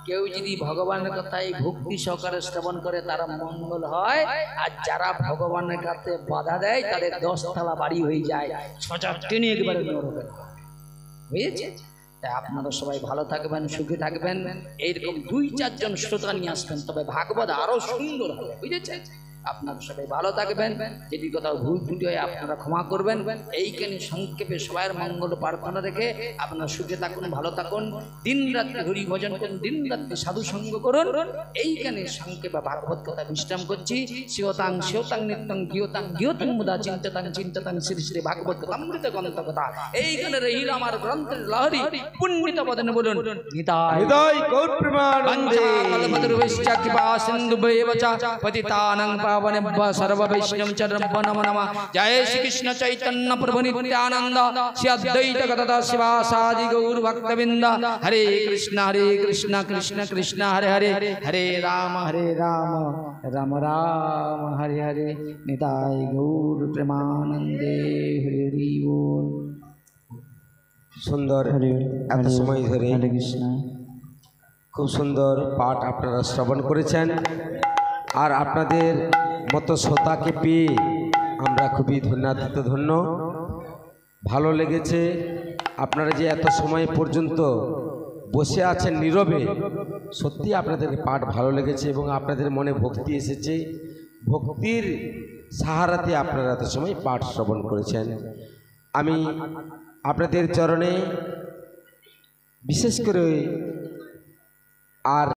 কেউ যদি ভগবানের কথাই ভক্তি সহকারে শ্রবণ করে তারা মঙ্গল হয়, আর যারা ভগবানের কাছে বাধা দেয় তাদের 10 তলা বাড়ি হয়ে যায়, সোজা টেনে একবারে নরকে। বুঝেছে? তাই আপনারা সবাই ভালো থাকবেন, সুখে থাকবেন। এইরকম 2-4 জন শ্রোতা নিয়ে আসবেন, তবে ভাগবত আরো সুন্দর হবে। বুঝেছেন? আপনারা সবাই ভালো থাকবেন। যদি কোথাও ভুল ত্রুটি হয় আপনারা ক্ষমা করবেন। এইখানে সংক্ষেপে সবার মঙ্গল প্রার্থনা রেখে আপনারা সুখে থাকুন, ভালো থাকুন, দিন রাত্রি হরি ভজন করুন, দিন রাত্রি সাধু সঙ্গ করুন। এইখানে সংক্ষেপে ভাগবত কথা বিশ্রাম করছি। শিওতাং শিওতাং নিত্যং গিয়তাং গিয়তাং মুদা চিন্ততাং চিন্ততাং শ্রী শ্রী ভাগবত অমৃত গ্রন্থ কথা। এইখানে রহিল আমার গ্রন্থের লহরী। পুণ্যিত বদনে বলুন নিতাই হৃদয় গৌর প্রেমানন্দে। কল্পতরুশ্চ কৃপা সিন্ধুভ্যেব চ পতিতানাং পাবনেভ্যো সর্ব বৈষ্ণব চরণভ্যো নমো নমঃ। জয় শ্রী কৃষ্ণ চৈতন্য প্রভু নিত্যানন্দ শ্রী অদ্বৈত গদাধর শিবাসাদি গৌর ভক্তবৃন্দ। হরে কৃষ্ণ কৃষ্ণ কৃষ্ণ হরে হরে, হরে রাম রাম রাম হরে হরে। নিতাই গৌর প্রেমানন্দে। হরি হরি বল। সুন্দর এত সময় ধরে খুব সুন্দর পাঠ আপনারা শ্রবণ করেছেন। আর আপনাদের মতো শ্রোতাকে পেয়ে আমরা খুবই ধন্য। ভালো লেগেছে। আপনারা যে এত সময় পর্যন্ত বসে আছেন নীরবে, সত্যি আপনাদের পাঠ ভালো লেগেছে এবং আপনাদের মনে ভক্তি এসেছে। ভক্তির সাহারাতে আপনারা এত সময় পাঠ শ্রবণ করেছেন। আমি আপনাদের চরণে বিশেষ করে আর